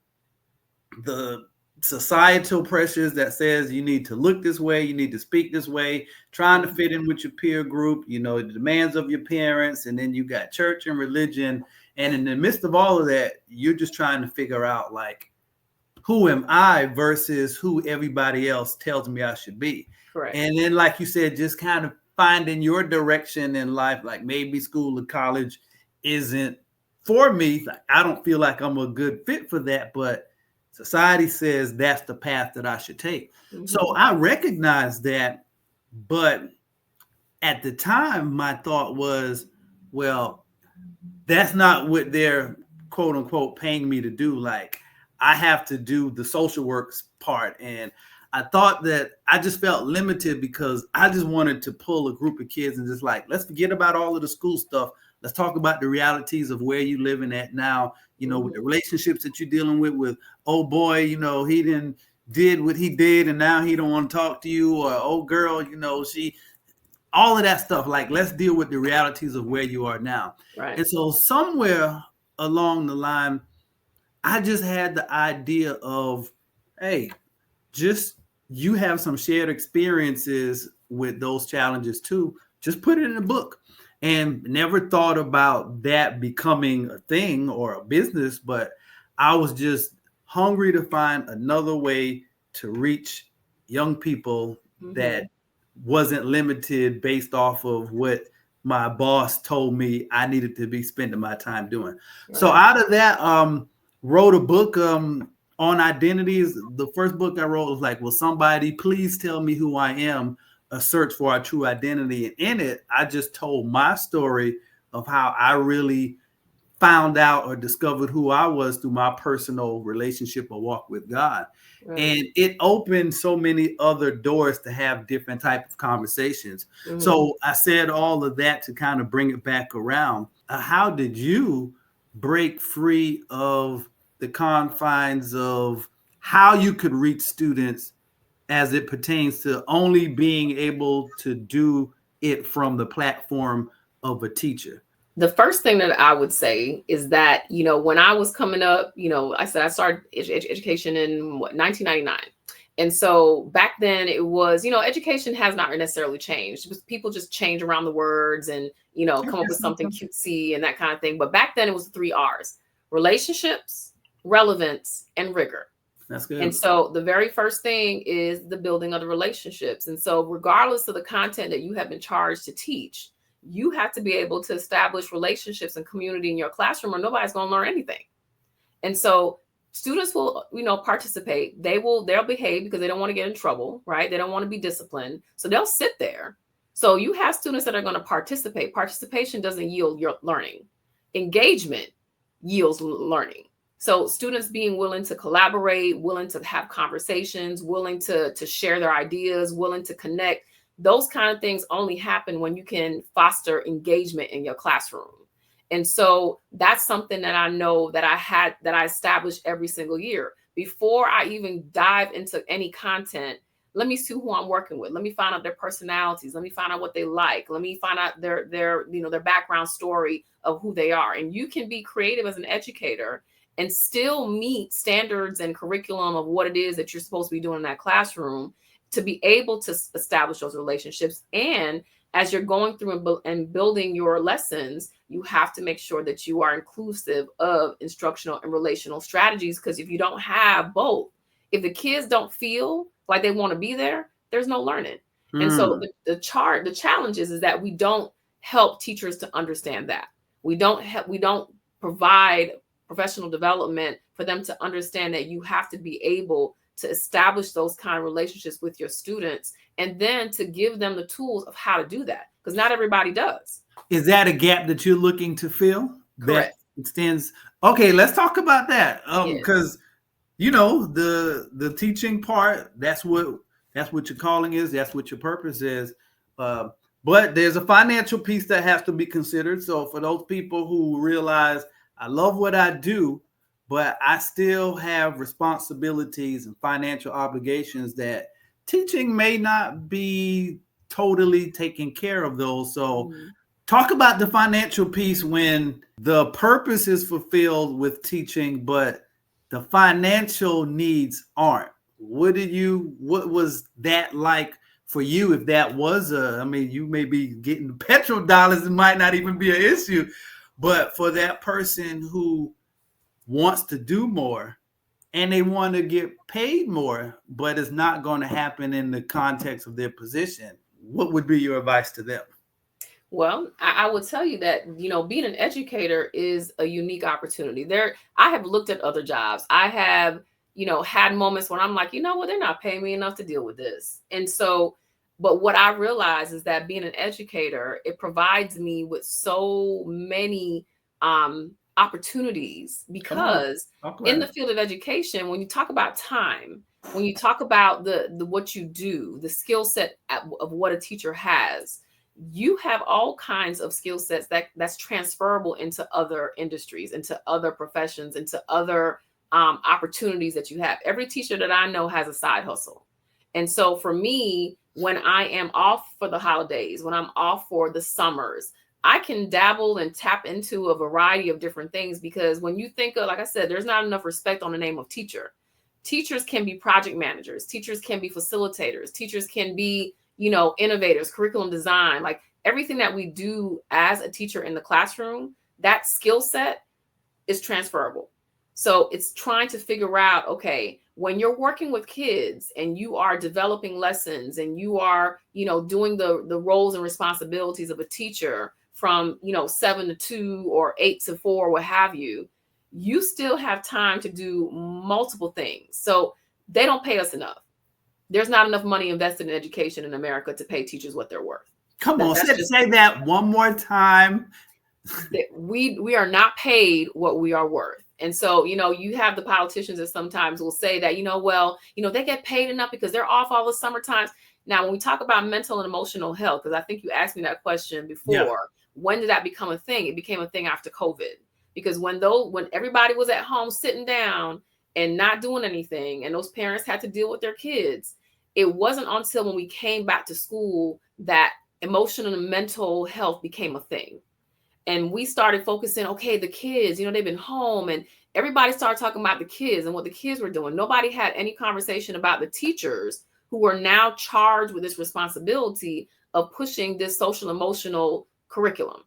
societal pressures that says you need to look this way, you need to speak this way, trying to fit in with your peer group, the demands of your parents, and then you got church and religion. And in the midst of all of that, you're just trying to figure out, like, who am I versus who everybody else tells me I should be. Correct. And then, like you said, just kind of finding your direction in life, like maybe school or college isn't for me. Like, I don't feel like I'm a good fit for that, but society says that's the path that I should take. Mm-hmm. So I recognize that, but at the time, my thought was, well, that's not what they're quote unquote paying me to do. Like, I have to do the social works part. And I thought that I just felt limited because I just wanted to pull a group of kids and just like, let's forget about all of the school stuff. Let's talk about the realities of where you're living at now, with the relationships that you're dealing with, oh boy, he did what he did and now he don't want to talk to you, or oh girl, all of that stuff. Like, let's deal with the realities of where you are now. Right. And so somewhere along the line, I just had the idea of, hey, just you have some shared experiences with those challenges too. Just put it in a book. And never thought about that becoming a thing or a business, but I was just hungry to find another way to reach young people that wasn't limited based off of what my boss told me I needed to be spending my time doing. Right. So out of that, wrote a book on identities. The first book I wrote was like, will somebody please tell me who I am? A search for our true identity. And in it, I just told my story of how I really found out or discovered who I was through my personal relationship or walk with God. Right. And it opened so many other doors to have different type of conversations. Mhm. So I said all of that to kind of bring it back around. How did you break free of the confines of how you could reach students as it pertains to only being able to do it from the platform of a teacher? The first thing that I would say is that, when I was coming up, I said I started education in 1999. And so back then it was, education has not necessarily changed. People just change around the words and, come up with something cutesy and that kind of thing. But back then it was 3 R's: relationships, relevance, and rigor. That's good. And so the very first thing is the building of the relationships. And so regardless of the content that you have been charged to teach, you have to be able to establish relationships and community in your classroom, or nobody's going to learn anything. And so students will, participate. They'll behave because they don't want to get in trouble, right? They don't want to be disciplined. So they'll sit there. So you have students that are going to participate. Participation doesn't yield your learning. Engagement yields learning. So students being willing to collaborate, willing to have conversations, willing to share their ideas, willing to connect. Those kind of things only happen when you can foster engagement in your classroom. And so that's something that I know that I established every single year. Before I even dive into any content, let me see who I'm working with. Let me find out their personalities. Let me find out what they like. Let me find out their background story of who they are. And you can be creative as an educator and still meet standards and curriculum of what it is that you're supposed to be doing in that classroom to be able to establish those relationships. And as you're going through and building your lessons, you have to make sure that you are inclusive of instructional and relational strategies. Because if you don't have both, if the kids don't feel like they want to be there, there's no learning. And so the challenge is that we don't help teachers to understand that. We don't provide professional development for them to understand that you have to be able to establish those kind of relationships with your students, and then to give them the tools of how to do that, because not everybody does. Is that a gap that you're looking to fill? Correct. That extends. Okay, let's talk about that. Because the teaching part, that's what your calling is. That's what your purpose is. But there's a financial piece that has to be considered. So for those people who realize, I love what I do, but I still have responsibilities and financial obligations that teaching may not be totally taking care of those. So talk about the financial piece when the purpose is fulfilled with teaching, but the financial needs aren't. What was that like for you? If that was you may be getting petrol dollars, it might not even be an issue. But for that person who wants to do more and they want to get paid more, but it's not going to happen in the context of their position, what would be your advice to them? Well, I would tell you that, being an educator is a unique opportunity. I have looked at other jobs. I have, had moments when I'm like, they're not paying me enough to deal with this. And so, but what I realize is that being an educator, it provides me with so many opportunities, because in the field of education, when you talk about time, when you talk about the what you do, the skill set of what a teacher has, you have all kinds of skill sets that's transferable into other industries, into other professions, into other opportunities that you have. Every teacher that I know has a side hustle. And so for me, when I am off for the holidays, when I'm off for the summers, I can dabble and tap into a variety of different things, because when you think of, like I said, there's not enough respect on the name of teacher. Teachers can be project managers. Teachers can be facilitators. Teachers can be, innovators, curriculum design, like everything that we do as a teacher in the classroom, that skill set is transferable. So it's trying to figure out, okay, when you're working with kids and you are developing lessons and you are, doing the roles and responsibilities of a teacher from, 7 to 2 or 8 to 4, what have you, you still have time to do multiple things. So they don't pay us enough. There's not enough money invested in education in America to pay teachers what they're worth. Come on, That's just, say that one more time. we are not paid what we are worth. And so, you have the politicians that sometimes will say that, they get paid enough because they're off all the summer times. Now, when we talk about mental and emotional health, because I think you asked me that question before, when did that become a thing? It became a thing after COVID, because when everybody was at home sitting down and not doing anything, and those parents had to deal with their kids, it wasn't until when we came back to school that emotional and mental health became a thing. And we started focusing, okay, the kids, they've been home, and everybody started talking about the kids and what the kids were doing. Nobody had any conversation about the teachers who were now charged with this responsibility of pushing this social emotional curriculum.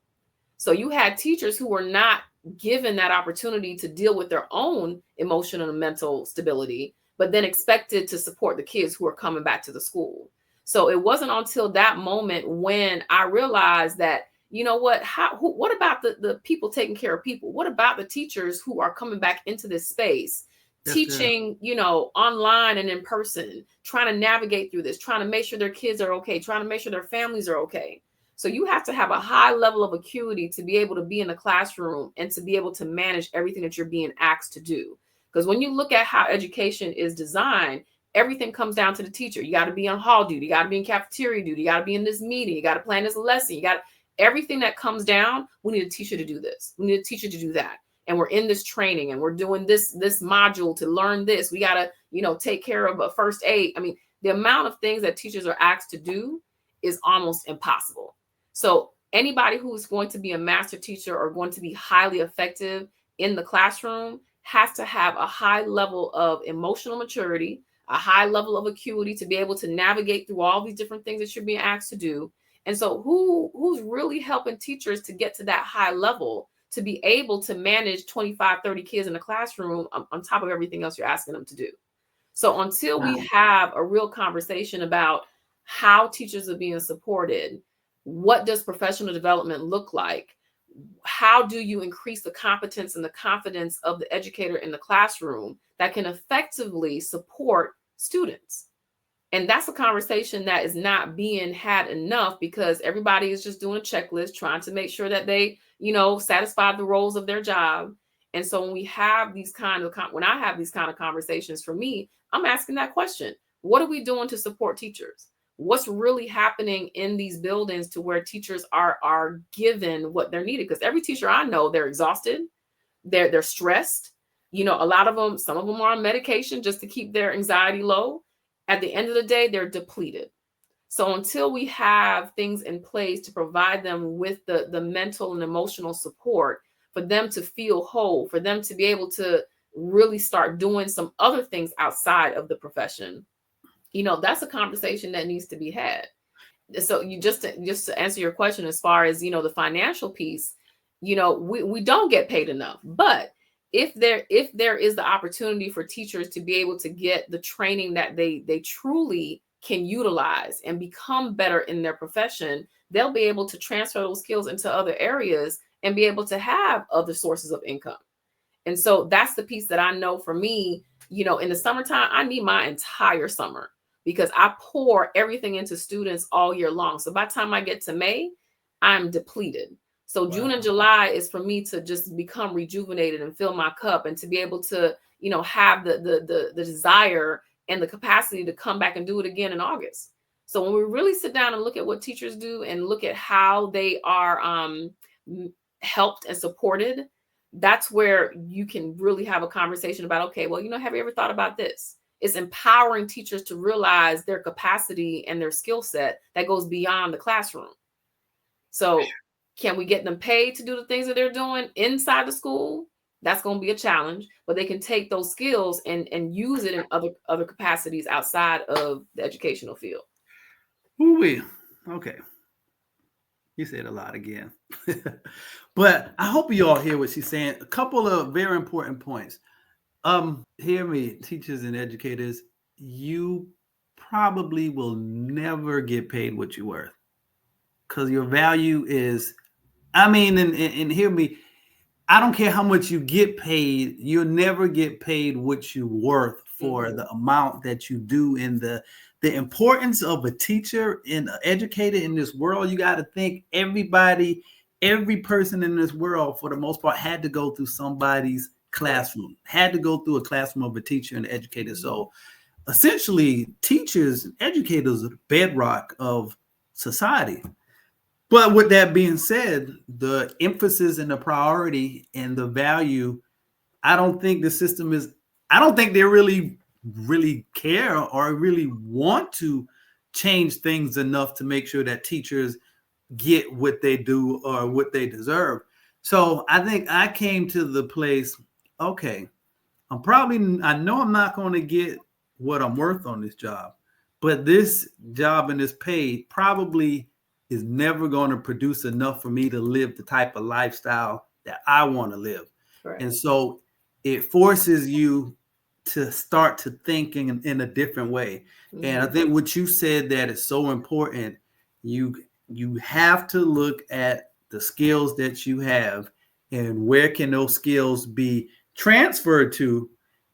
So you had teachers who were not given that opportunity to deal with their own emotional and mental stability, but then expected to support the kids who are coming back to the school. So it wasn't until that moment when I realized that, what about the people taking care of people? What about the teachers who are coming back into this space, teaching, online and in person, trying to navigate through this, trying to make sure their kids are okay, trying to make sure their families are okay. So you have to have a high level of acuity to be able to be in the classroom and to be able to manage everything that you're being asked to do. Because when you look at how education is designed, everything comes down to the teacher. You got to be on hall duty. You got to be in cafeteria duty. You got to be in this meeting. You got to plan this lesson. Everything that comes down, we need a teacher to do this. We need a teacher to do that. And we're in this training and we're doing this module to learn this. We got to, take care of a first aid. I mean, the amount of things that teachers are asked to do is almost impossible. So anybody who's going to be a master teacher or going to be highly effective in the classroom has to have a high level of emotional maturity, a high level of acuity to be able to navigate through all these different things that you're being asked to do. And so who's really helping teachers to get to that high level to be able to manage 25, 30 kids in the classroom on top of everything else you're asking them to do? So until we have a real conversation about how teachers are being supported, what does professional development look like? How do you increase the competence and the confidence of the educator in the classroom that can effectively support students? And that's a conversation that is not being had enough because everybody is just doing a checklist, trying to make sure that they, satisfy the roles of their job. And so when I have these kind of conversations, for me, I'm asking that question. What are we doing to support teachers? What's really happening in these buildings to where teachers are given what they're needed? Because every teacher I know, they're exhausted, they're stressed. A lot of them, some of them are on medication just to keep their anxiety low. At the end of the day, they're depleted. So until we have things in place to provide them with the mental and emotional support for them to feel whole, for them to be able to really start doing some other things outside of the profession, that's a conversation that needs to be had. So you just to answer your question, as far as, the financial piece, we don't get paid enough. But if there is the opportunity for teachers to be able to get the training that they truly can utilize and become better in their profession, they'll be able to transfer those skills into other areas and be able to have other sources of income. And so that's the piece that I know for me, in the summertime, I need my entire summer because I pour everything into students all year long. So by the time I get to May, I'm depleted. So wow. June and July is for me to just become rejuvenated and fill my cup and to be able to, have the desire and the capacity to come back and do it again in August. So when we really sit down and look at what teachers do and look at how they are helped and supported, that's where you can really have a conversation about, okay, well, have you ever thought about this? It's empowering teachers to realize their capacity and their skill set that goes beyond the classroom. So can we get them paid to do the things that they're doing inside the school? That's going to be a challenge, but they can take those skills and use it in other capacities outside of the educational field. Ooh-wee. Okay. You said a lot again. But I hope you all hear what she's saying. A couple of very important points. Hear me, teachers and educators, you probably will never get paid what you're worth because your value is, I mean, and hear me, I don't care how much you get paid, you'll never get paid what you're worth for the amount that you do. In the importance of a teacher and an educator in this world, you got to think every person in this world, for the most part, had to go through somebody's classroom, had to go through a classroom of a teacher and an educator. So essentially, teachers and educators are the bedrock of society. But with that being said, the emphasis and the priority and the value, I don't think the system is, I don't think they really care or really want to change things enough to make sure that teachers get what they do or what they deserve. So I think I came to the place, okay, I know I'm not going to get what I'm worth on this job, but this job and this pay probably is never going to produce enough for me to live the type of lifestyle that I want to live. Right. And so it forces you to start to think in a different way. And I think what you said that is so important, you have to look at the skills that you have and where can those skills be transferred to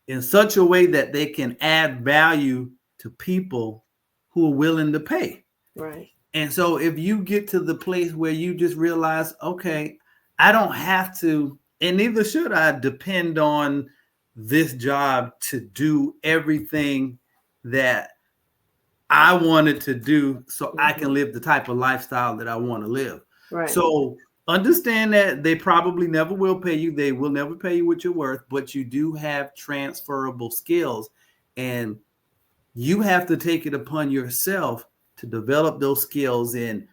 in such a way that they can add value to people who are willing to pay. Right. And so if you get to the place where you just realize, okay, I don't have to, and neither should I, depend on this job to do everything that I wanted to do so I can live the type of lifestyle that I want to live. Right. So understand that they probably never will pay you. They will never pay you what you're worth, but you do have transferable skills, and you have to take it upon yourself to develop those skills. And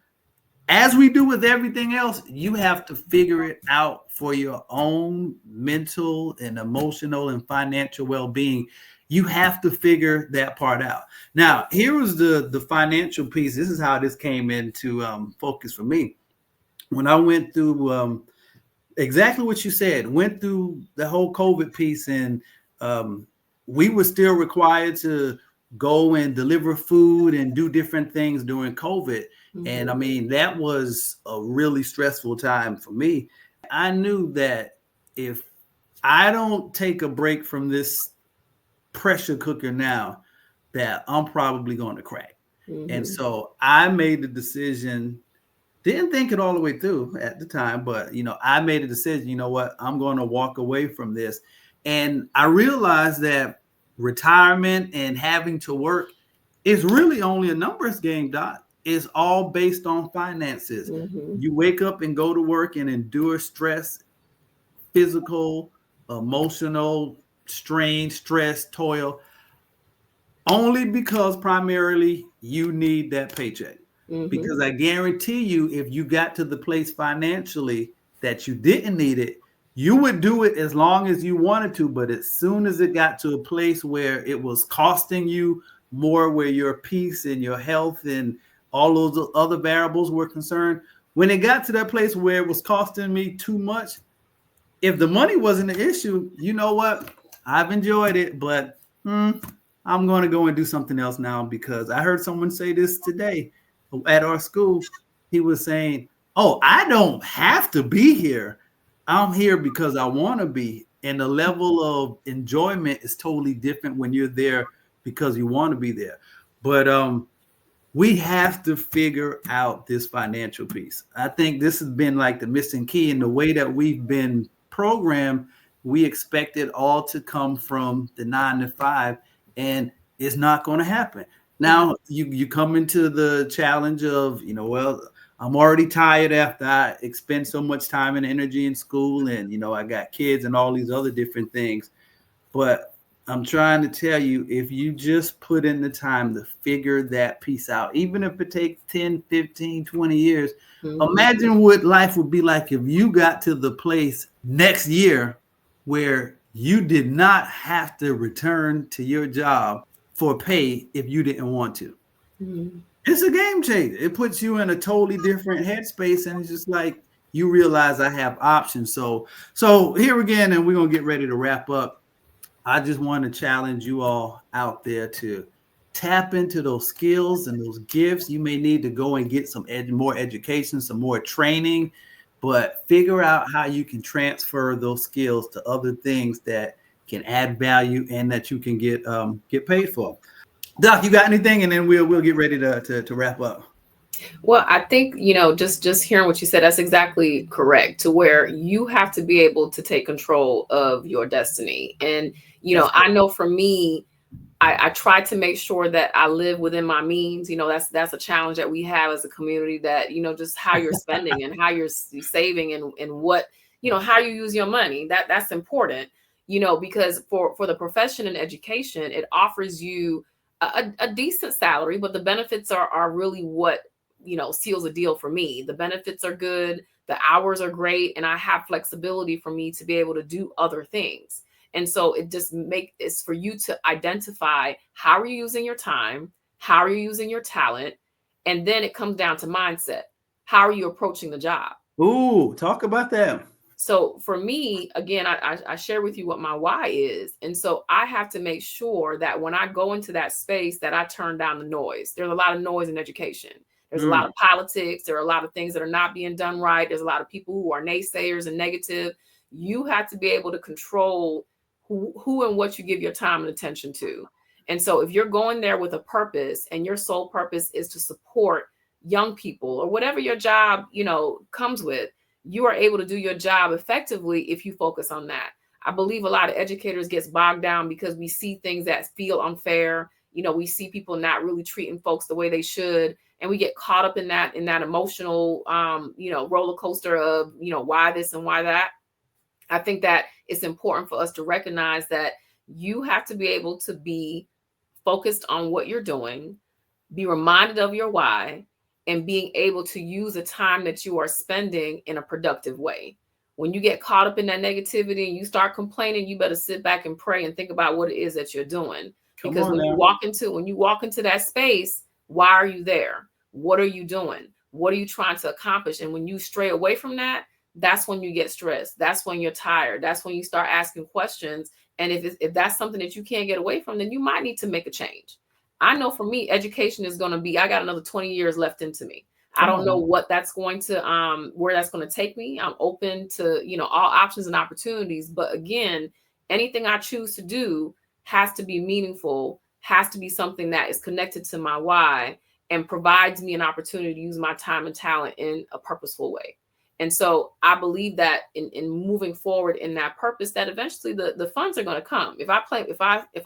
as we do with everything else, you have to figure it out for your own mental and emotional and financial well-being. You have to figure that part out. Now, here was the financial piece. This is how this came into focus for me. When I went through exactly what you said, went through the whole COVID piece, and we were still required to go and deliver food and do different things during COVID. And I mean, that was a really stressful time for me. I knew that if I don't take a break from this pressure cooker now, that I'm probably going to crack. And so I made the decision, didn't think it all the way through at the time, but I made a decision, you know what, I'm going to walk away from this. And I realized that retirement and having to work is really only a numbers game, Doc. It's all based on finances. You wake up and go to work and endure stress, physical, emotional, strain, stress, toil, only because primarily you need that paycheck. Because I guarantee you, if you got to the place financially that you didn't need it, you would do it as long as you wanted to. But as soon as it got to a place where it was costing you more, where your peace and your health and all those other variables were concerned, when it got to that place where it was costing me too much, if the money wasn't an issue, you know what? I've enjoyed it, but I'm going to go and do something else now, because I heard someone say this today at our school. He was saying, oh, I don't have to be here. I'm here because I want to be. And the level of enjoyment is totally different when you're there because you want to be there. But we have to figure out this financial piece. I think this has been like the missing key in the way that we've been programmed. We expect it all to come from the 9 to 5, and it's not going to happen. Now you come into the challenge of, well, I'm already tired after I expend so much time and energy in school, and I got kids and all these other different things. But I'm trying to tell you, if you just put in the time to figure that piece out, even if it takes 10, 15, 20 years, imagine what life would be like if you got to the place next year where you did not have to return to your job for pay if you didn't want to. It's a game changer. It puts you in a totally different headspace, and it's just like you realize I have options. So here again, and we're gonna get ready to wrap up. I just want to challenge you all out there to tap into those skills and those gifts. You may need to go and get some more education, some more training, but figure out how you can transfer those skills to other things that can add value and that you can get paid for. Doc, you got anything? And then we'll get ready to wrap up. Well, I think, just hearing what you said, that's exactly correct, to where you have to be able to take control of your destiny. And, That's I good. know for me, I try to make sure that I live within my means. That's a challenge that we have as a community, that, just how you're spending and how you're saving, and what, how you use your money. That's important, because for the profession and education, it offers you a decent salary, but the benefits are really what, seals a deal for me. The benefits are good, the hours are great, and I have flexibility for me to be able to do other things. And so it's for you to identify, how are you using your time? How are you using your talent? And then it comes down to mindset. How are you approaching the job? Ooh, talk about that. So for me, again, I share with you what my why is. And so I have to make sure that when I go into that space, that I turn down the noise. There's a lot of noise in education. There's a lot Mm. of politics. There are a lot of things that are not being done right. There's a lot of people who are naysayers and negative. You have to be able to control who and what you give your time and attention to. And so if you're going there with a purpose, and your sole purpose is to support young people, or whatever your job, comes with, you are able to do your job effectively if you focus on that. I believe a lot of educators gets bogged down because we see things that feel unfair. We see people not really treating folks the way they should, and we get caught up in that emotional, roller coaster of, why this and why that. I think that it's important for us to recognize that you have to be able to be focused on what you're doing, be reminded of your why, and being able to use the time that you are spending in a productive way. When you get caught up in that negativity and you start complaining, you better sit back and pray and think about what it is that you're doing. Come Because on when you now. walk into that space, why are you there? What are you doing? What are you trying to accomplish? And when you stray away from that, that's when you get stressed. That's when you're tired. That's when you start asking questions. And if that's something that you can't get away from, then you might need to make a change. I know for me, education is going to be, I got another 20 years left into me. I Come don't on know now. what that's going to, where that's going to take me. I'm open to, all options and opportunities. But again, anything I choose to do has to be meaningful, has to be something that is connected to my why, and provides me an opportunity to use my time and talent in a purposeful way. And so I believe that in moving forward in that purpose, that eventually the funds are going to come. If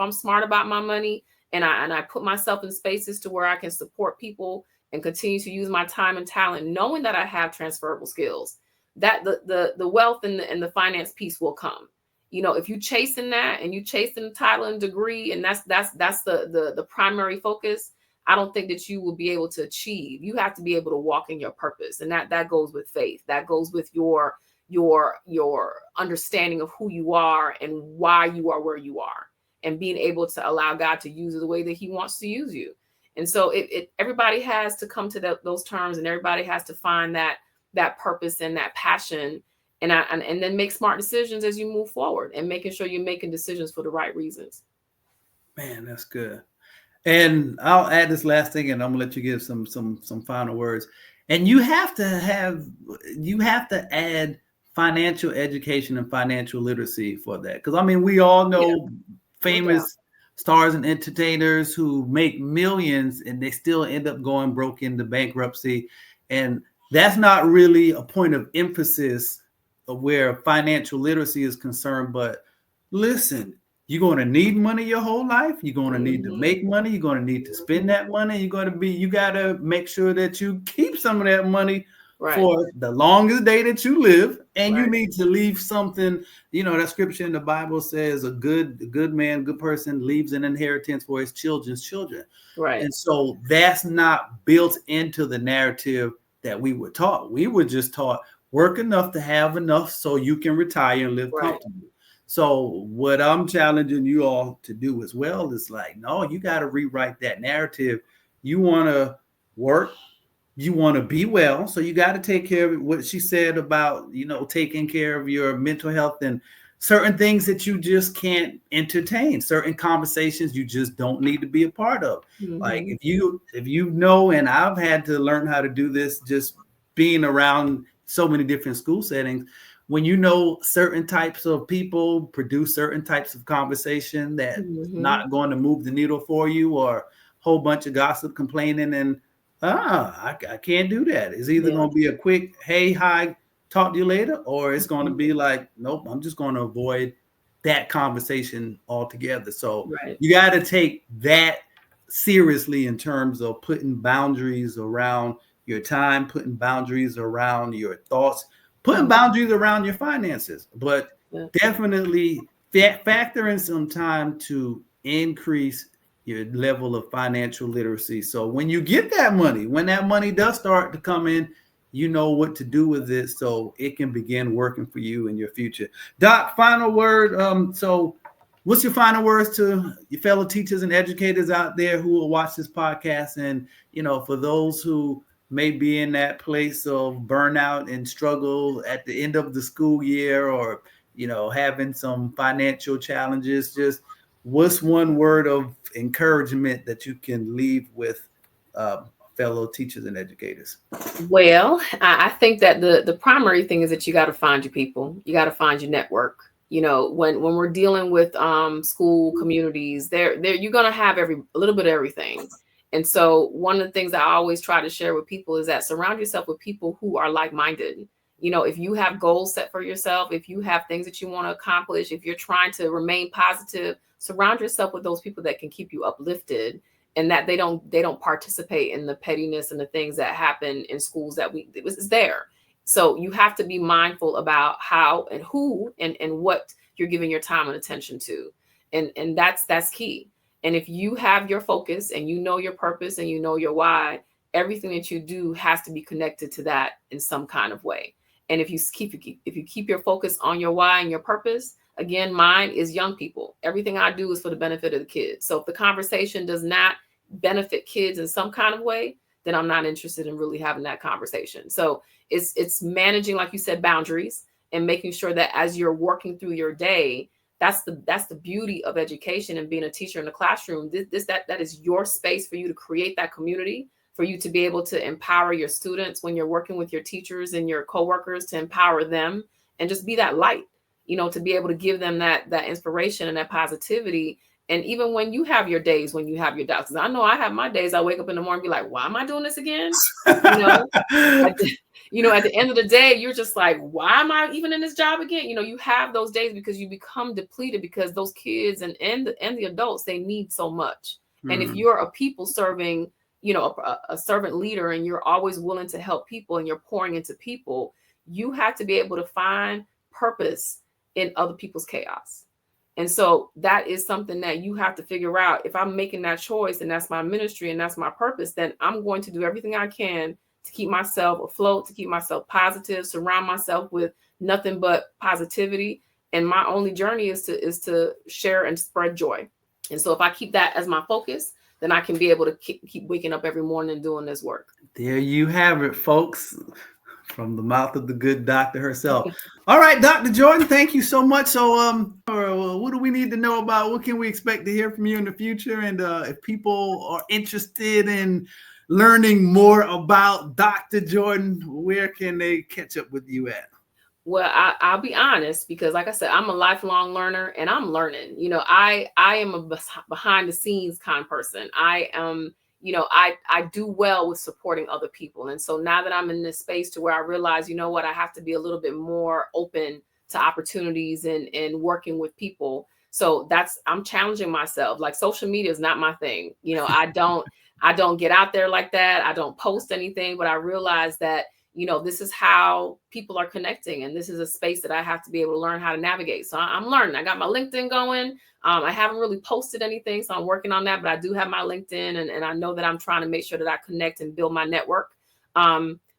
I'm smart about my money, and I put myself in spaces to where I can support people and continue to use my time and talent, knowing that I have transferable skills, that the wealth and the finance piece will come. If you chasing that, and you chasing the title and degree, and that's the primary focus, I don't think that you will be able to achieve. You have to be able to walk in your purpose, and that goes with faith. That goes with your understanding of who you are and why you are where you are, and being able to allow God to use you the way that He wants to use you. And so everybody has to come to those terms, and everybody has to find that purpose and that passion, and then make smart decisions as you move forward, and making sure you're making decisions for the right reasons. Man, that's good. And I'll add this last thing, and I'm gonna let you give some final words. And you have to add financial education and financial literacy for that. Because I mean, we all Yeah, know no doubt. famous stars and entertainers who make millions and they still end up going broke into bankruptcy. And that's not really a point of emphasis of where financial literacy is concerned. But listen, you're going to need money your whole life. You're going to need to Mhm, make money. You're going to need to spend mhm. that money. You got to make sure that you keep some of that money Right, for the longest day that you live. And you right, need to leave something, that scripture in the Bible says a good man, good person leaves an inheritance for his children's children. right, And so that's not built into the narrative that we were taught. We were just taught work enough to have enough so you can retire and live right, comfortably. So what I'm challenging you all to do as well is like, no, you got to rewrite that narrative. You want to work, you want to be well, so you got to take care of what she said about, taking care of your mental health and certain things that you just can't entertain, certain conversations you just don't need to be a part of. Like Mm-hmm. if you know, and I've had to learn how to do this just being around so many different school settings, when you know certain types of people produce certain types of conversation that Mm-hmm. not going to move the needle for you, or a whole bunch of gossip complaining, and I can't do that. It's either Yeah. going to be a quick hey hi, talk to you later, or it's going to Mhm. be like, nope, I'm just going to avoid that conversation altogether. So Right. you got to take that seriously in terms of putting boundaries around your time, putting boundaries around your thoughts, putting Mhm. boundaries around your finances, but Yeah. definitely factor in some time to increase your level of financial literacy. So when you get that money, when that money does start to come in, you know what to do with it so it can begin working for you in your future. Doc, final word. So what's your final words to your fellow teachers and educators out there who will watch this podcast? And, for those who may be in that place of burnout and struggle at the end of the school year, or, having some financial challenges, just what's one word of encouragement that you can leave with uh, fellow teachers and educators? Well, I think that the primary thing is that you got to find your people. You got to find your network. When we're dealing with school communities, there you're gonna have a little bit of everything. And so one of the things I always try to share with people is that surround yourself with people who are like-minded. If you have goals set for yourself, if you have things that you want to accomplish, if you're trying to remain positive, surround yourself with those people that can keep you uplifted, and that they don't participate in the pettiness and the things that happen in schools that is there. So you have to be mindful about how and who and what you're giving your time and attention to. And that's key. And if you have your focus and you know your purpose and you know your why, everything that you do has to be connected to that in some kind of way. And if you keep your focus on your why and your purpose, again, mine is young people. Everything I do is for the benefit of the kids. So if the conversation does not benefit kids in some kind of way, then I'm not interested in really having that conversation. So it's managing, like you said, boundaries, and making sure that as you're working through your day, that's the beauty of education and being a teacher in the classroom. That is your space for you to create that community, for you to be able to empower your students when you're working with your teachers and your coworkers, to empower them and just be that light, to be able to give them that inspiration and that positivity. And even when you have your days, when you have your doubts, 'cause I know I have my days, I wake up in the morning and be like, why am I doing this again? You know, at the, at the end of the day, you're just like, why am I even in this job again? You have those days because you become depleted, because those kids and the adults, they need so much. And if Hmm. you're a people serving, a servant leader, and you're always willing to help people and you're pouring into people, you have to be able to find purpose in other people's chaos. And so that is something that you have to figure out. If I'm making that choice and that's my ministry and that's my purpose, then I'm going to do everything I can to keep myself afloat, to keep myself positive, surround myself with nothing but positivity. And my only journey is to share and spread joy. And so if I keep that as my focus, then I can be able to keep waking up every morning and doing this work. There you have it, folks, from the mouth of the good doctor herself. All right, Dr. Jordan, thank you so much. So, what do we need to know about? What can we expect to hear from you in the future? And if people are interested in learning more about Dr. Jordan, where can they catch up with you at? Well, I'll be honest, because like I said, I'm a lifelong learner and I'm learning. I am a behind the scenes kind of person. I am, I do well with supporting other people. And so now that I'm in this space to where I realize, what, I have to be a little bit more open to opportunities and working with people. So I'm challenging myself. Like, social media is not my thing. I don't get out there like that. I don't post anything, but I realize that this is how people are connecting. And this is a space that I have to be able to learn how to navigate. So I'm learning. I got my LinkedIn going. I haven't really posted anything, so I'm working on that, but I do have my LinkedIn, and I know that I'm trying to make sure that I connect and build my network.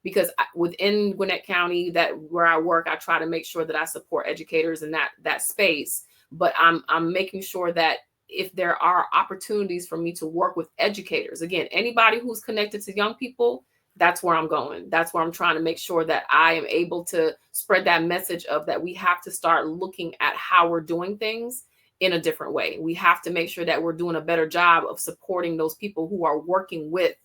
Because within Gwinnett County, that where I work, I try to make sure that I support educators in that space. But I'm making sure that if there are opportunities for me to work with educators, again, anybody who's connected to young people, that's where I'm going. That's where I'm trying to make sure that I am able to spread that message of that we have to start looking at how we're doing things in a different way. We have to make sure that we're doing a better job of supporting those people who are working with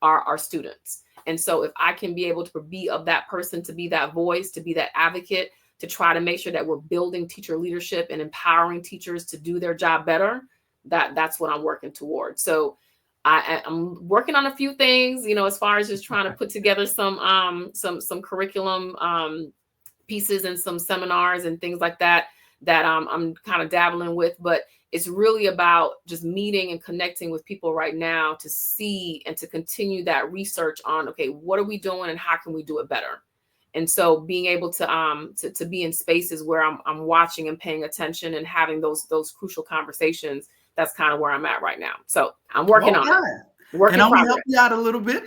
our students. And so if I can be able to be of that person, to be that voice, to be that advocate, to try to make sure that we're building teacher leadership and empowering teachers to do their job better, that's what I'm working towards. So I'm working on a few things, as far as just trying to put together some curriculum pieces and some seminars and things like that I'm kind of dabbling with. But it's really about just meeting and connecting with people right now to see and to continue that research on, okay, what are we doing and how can we do it better? And so being able to be in spaces where I'm watching and paying attention and having those crucial conversations, that's kind of where I'm at right now. So I'm working on it. And I'm gonna help you out a little bit.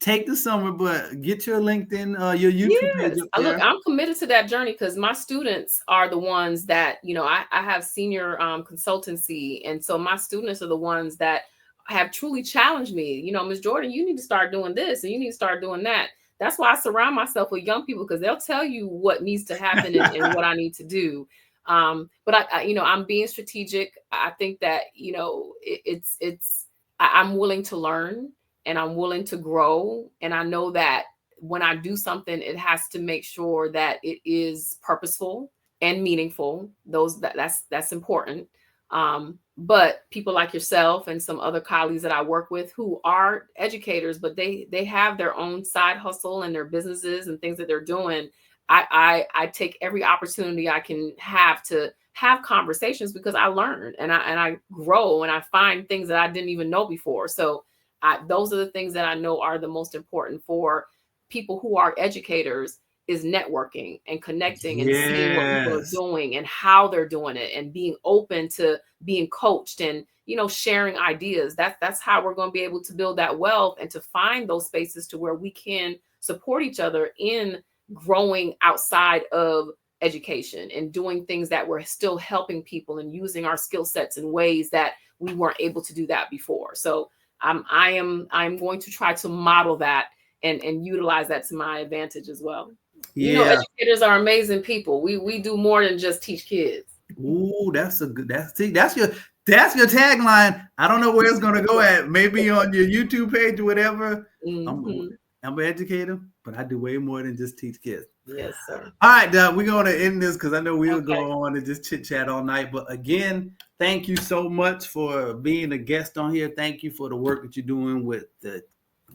Take the summer, but get your LinkedIn, your YouTube page up there. Look, I'm committed to that journey because my students are the ones that, I have senior consultancy. And so my students are the ones that have truly challenged me. Ms. Jordan, you need to start doing this and you need to start doing that. That's why I surround myself with young people, because they'll tell you what needs to happen and what I need to do. But I'm being strategic. I think that, I'm willing to learn and I'm willing to grow. And I know that when I do something, it has to make sure that it is purposeful and meaningful. That's important. But people like yourself and some other colleagues that I work with who are educators, but they have their own side hustle and their businesses and things that they're doing. I take every opportunity I can have to have conversations because I learn and I grow and I find things that I didn't even know before. So those are the things that I know are the most important for people who are educators, is networking and connecting and seeing what people are doing and how they're doing it and being open to being coached and, sharing ideas. That's how we're going to be able to build that wealth and to find those spaces to where we can support each other in growing outside of education and doing things that we're still helping people and using our skill sets in ways that we weren't able to do that before. So I'm going to try to model that and utilize that to my advantage as well. Yeah. Educators are amazing people. We do more than just teach kids. Ooh, that's your tagline. I don't know where it's gonna go at. Maybe on your YouTube page or whatever. Mm-hmm. I'm an educator, but I do way more than just teach kids. Yes, sir. All right, we're going to end this because I know we'll go on and just chit chat all night. But again, thank you so much for being a guest on here. Thank you for the work that you're doing with the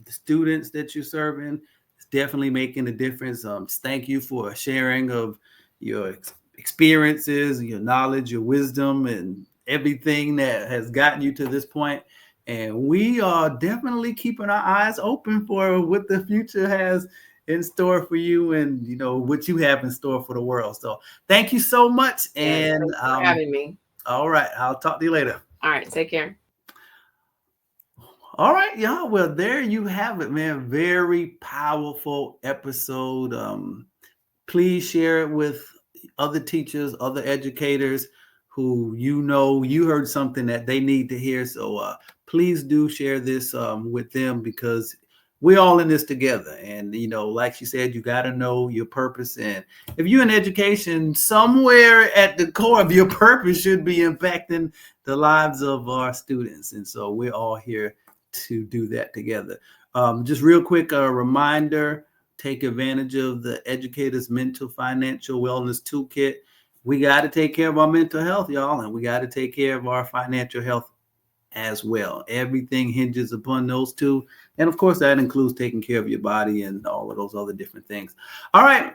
students that you're serving. It's definitely making a difference. Thank you for sharing of your experiences, your knowledge, your wisdom, and everything that has gotten you to this point. And we are definitely keeping our eyes open for what the future has in store for you and, what you have in store for the world. So thank you so much. And thanks for having me. All right. I'll talk to you later. All right. Take care. All right, y'all. Well, there you have it, man. Very powerful episode. Please share it with other teachers, other educators who you heard something that they need to hear. So please do share this with them because we're all in this together. And, like she said, you got to know your purpose. And if you're in education, somewhere at the core of your purpose should be impacting the lives of our students. And so we're all here to do that together. Just real quick, a reminder, take advantage of the Educator's Mental Financial Wellness Toolkit. We got to take care of our mental health, y'all, and we got to take care of our financial health as well. Everything hinges upon those two. And of course, that includes taking care of your body and all of those other different things. All right.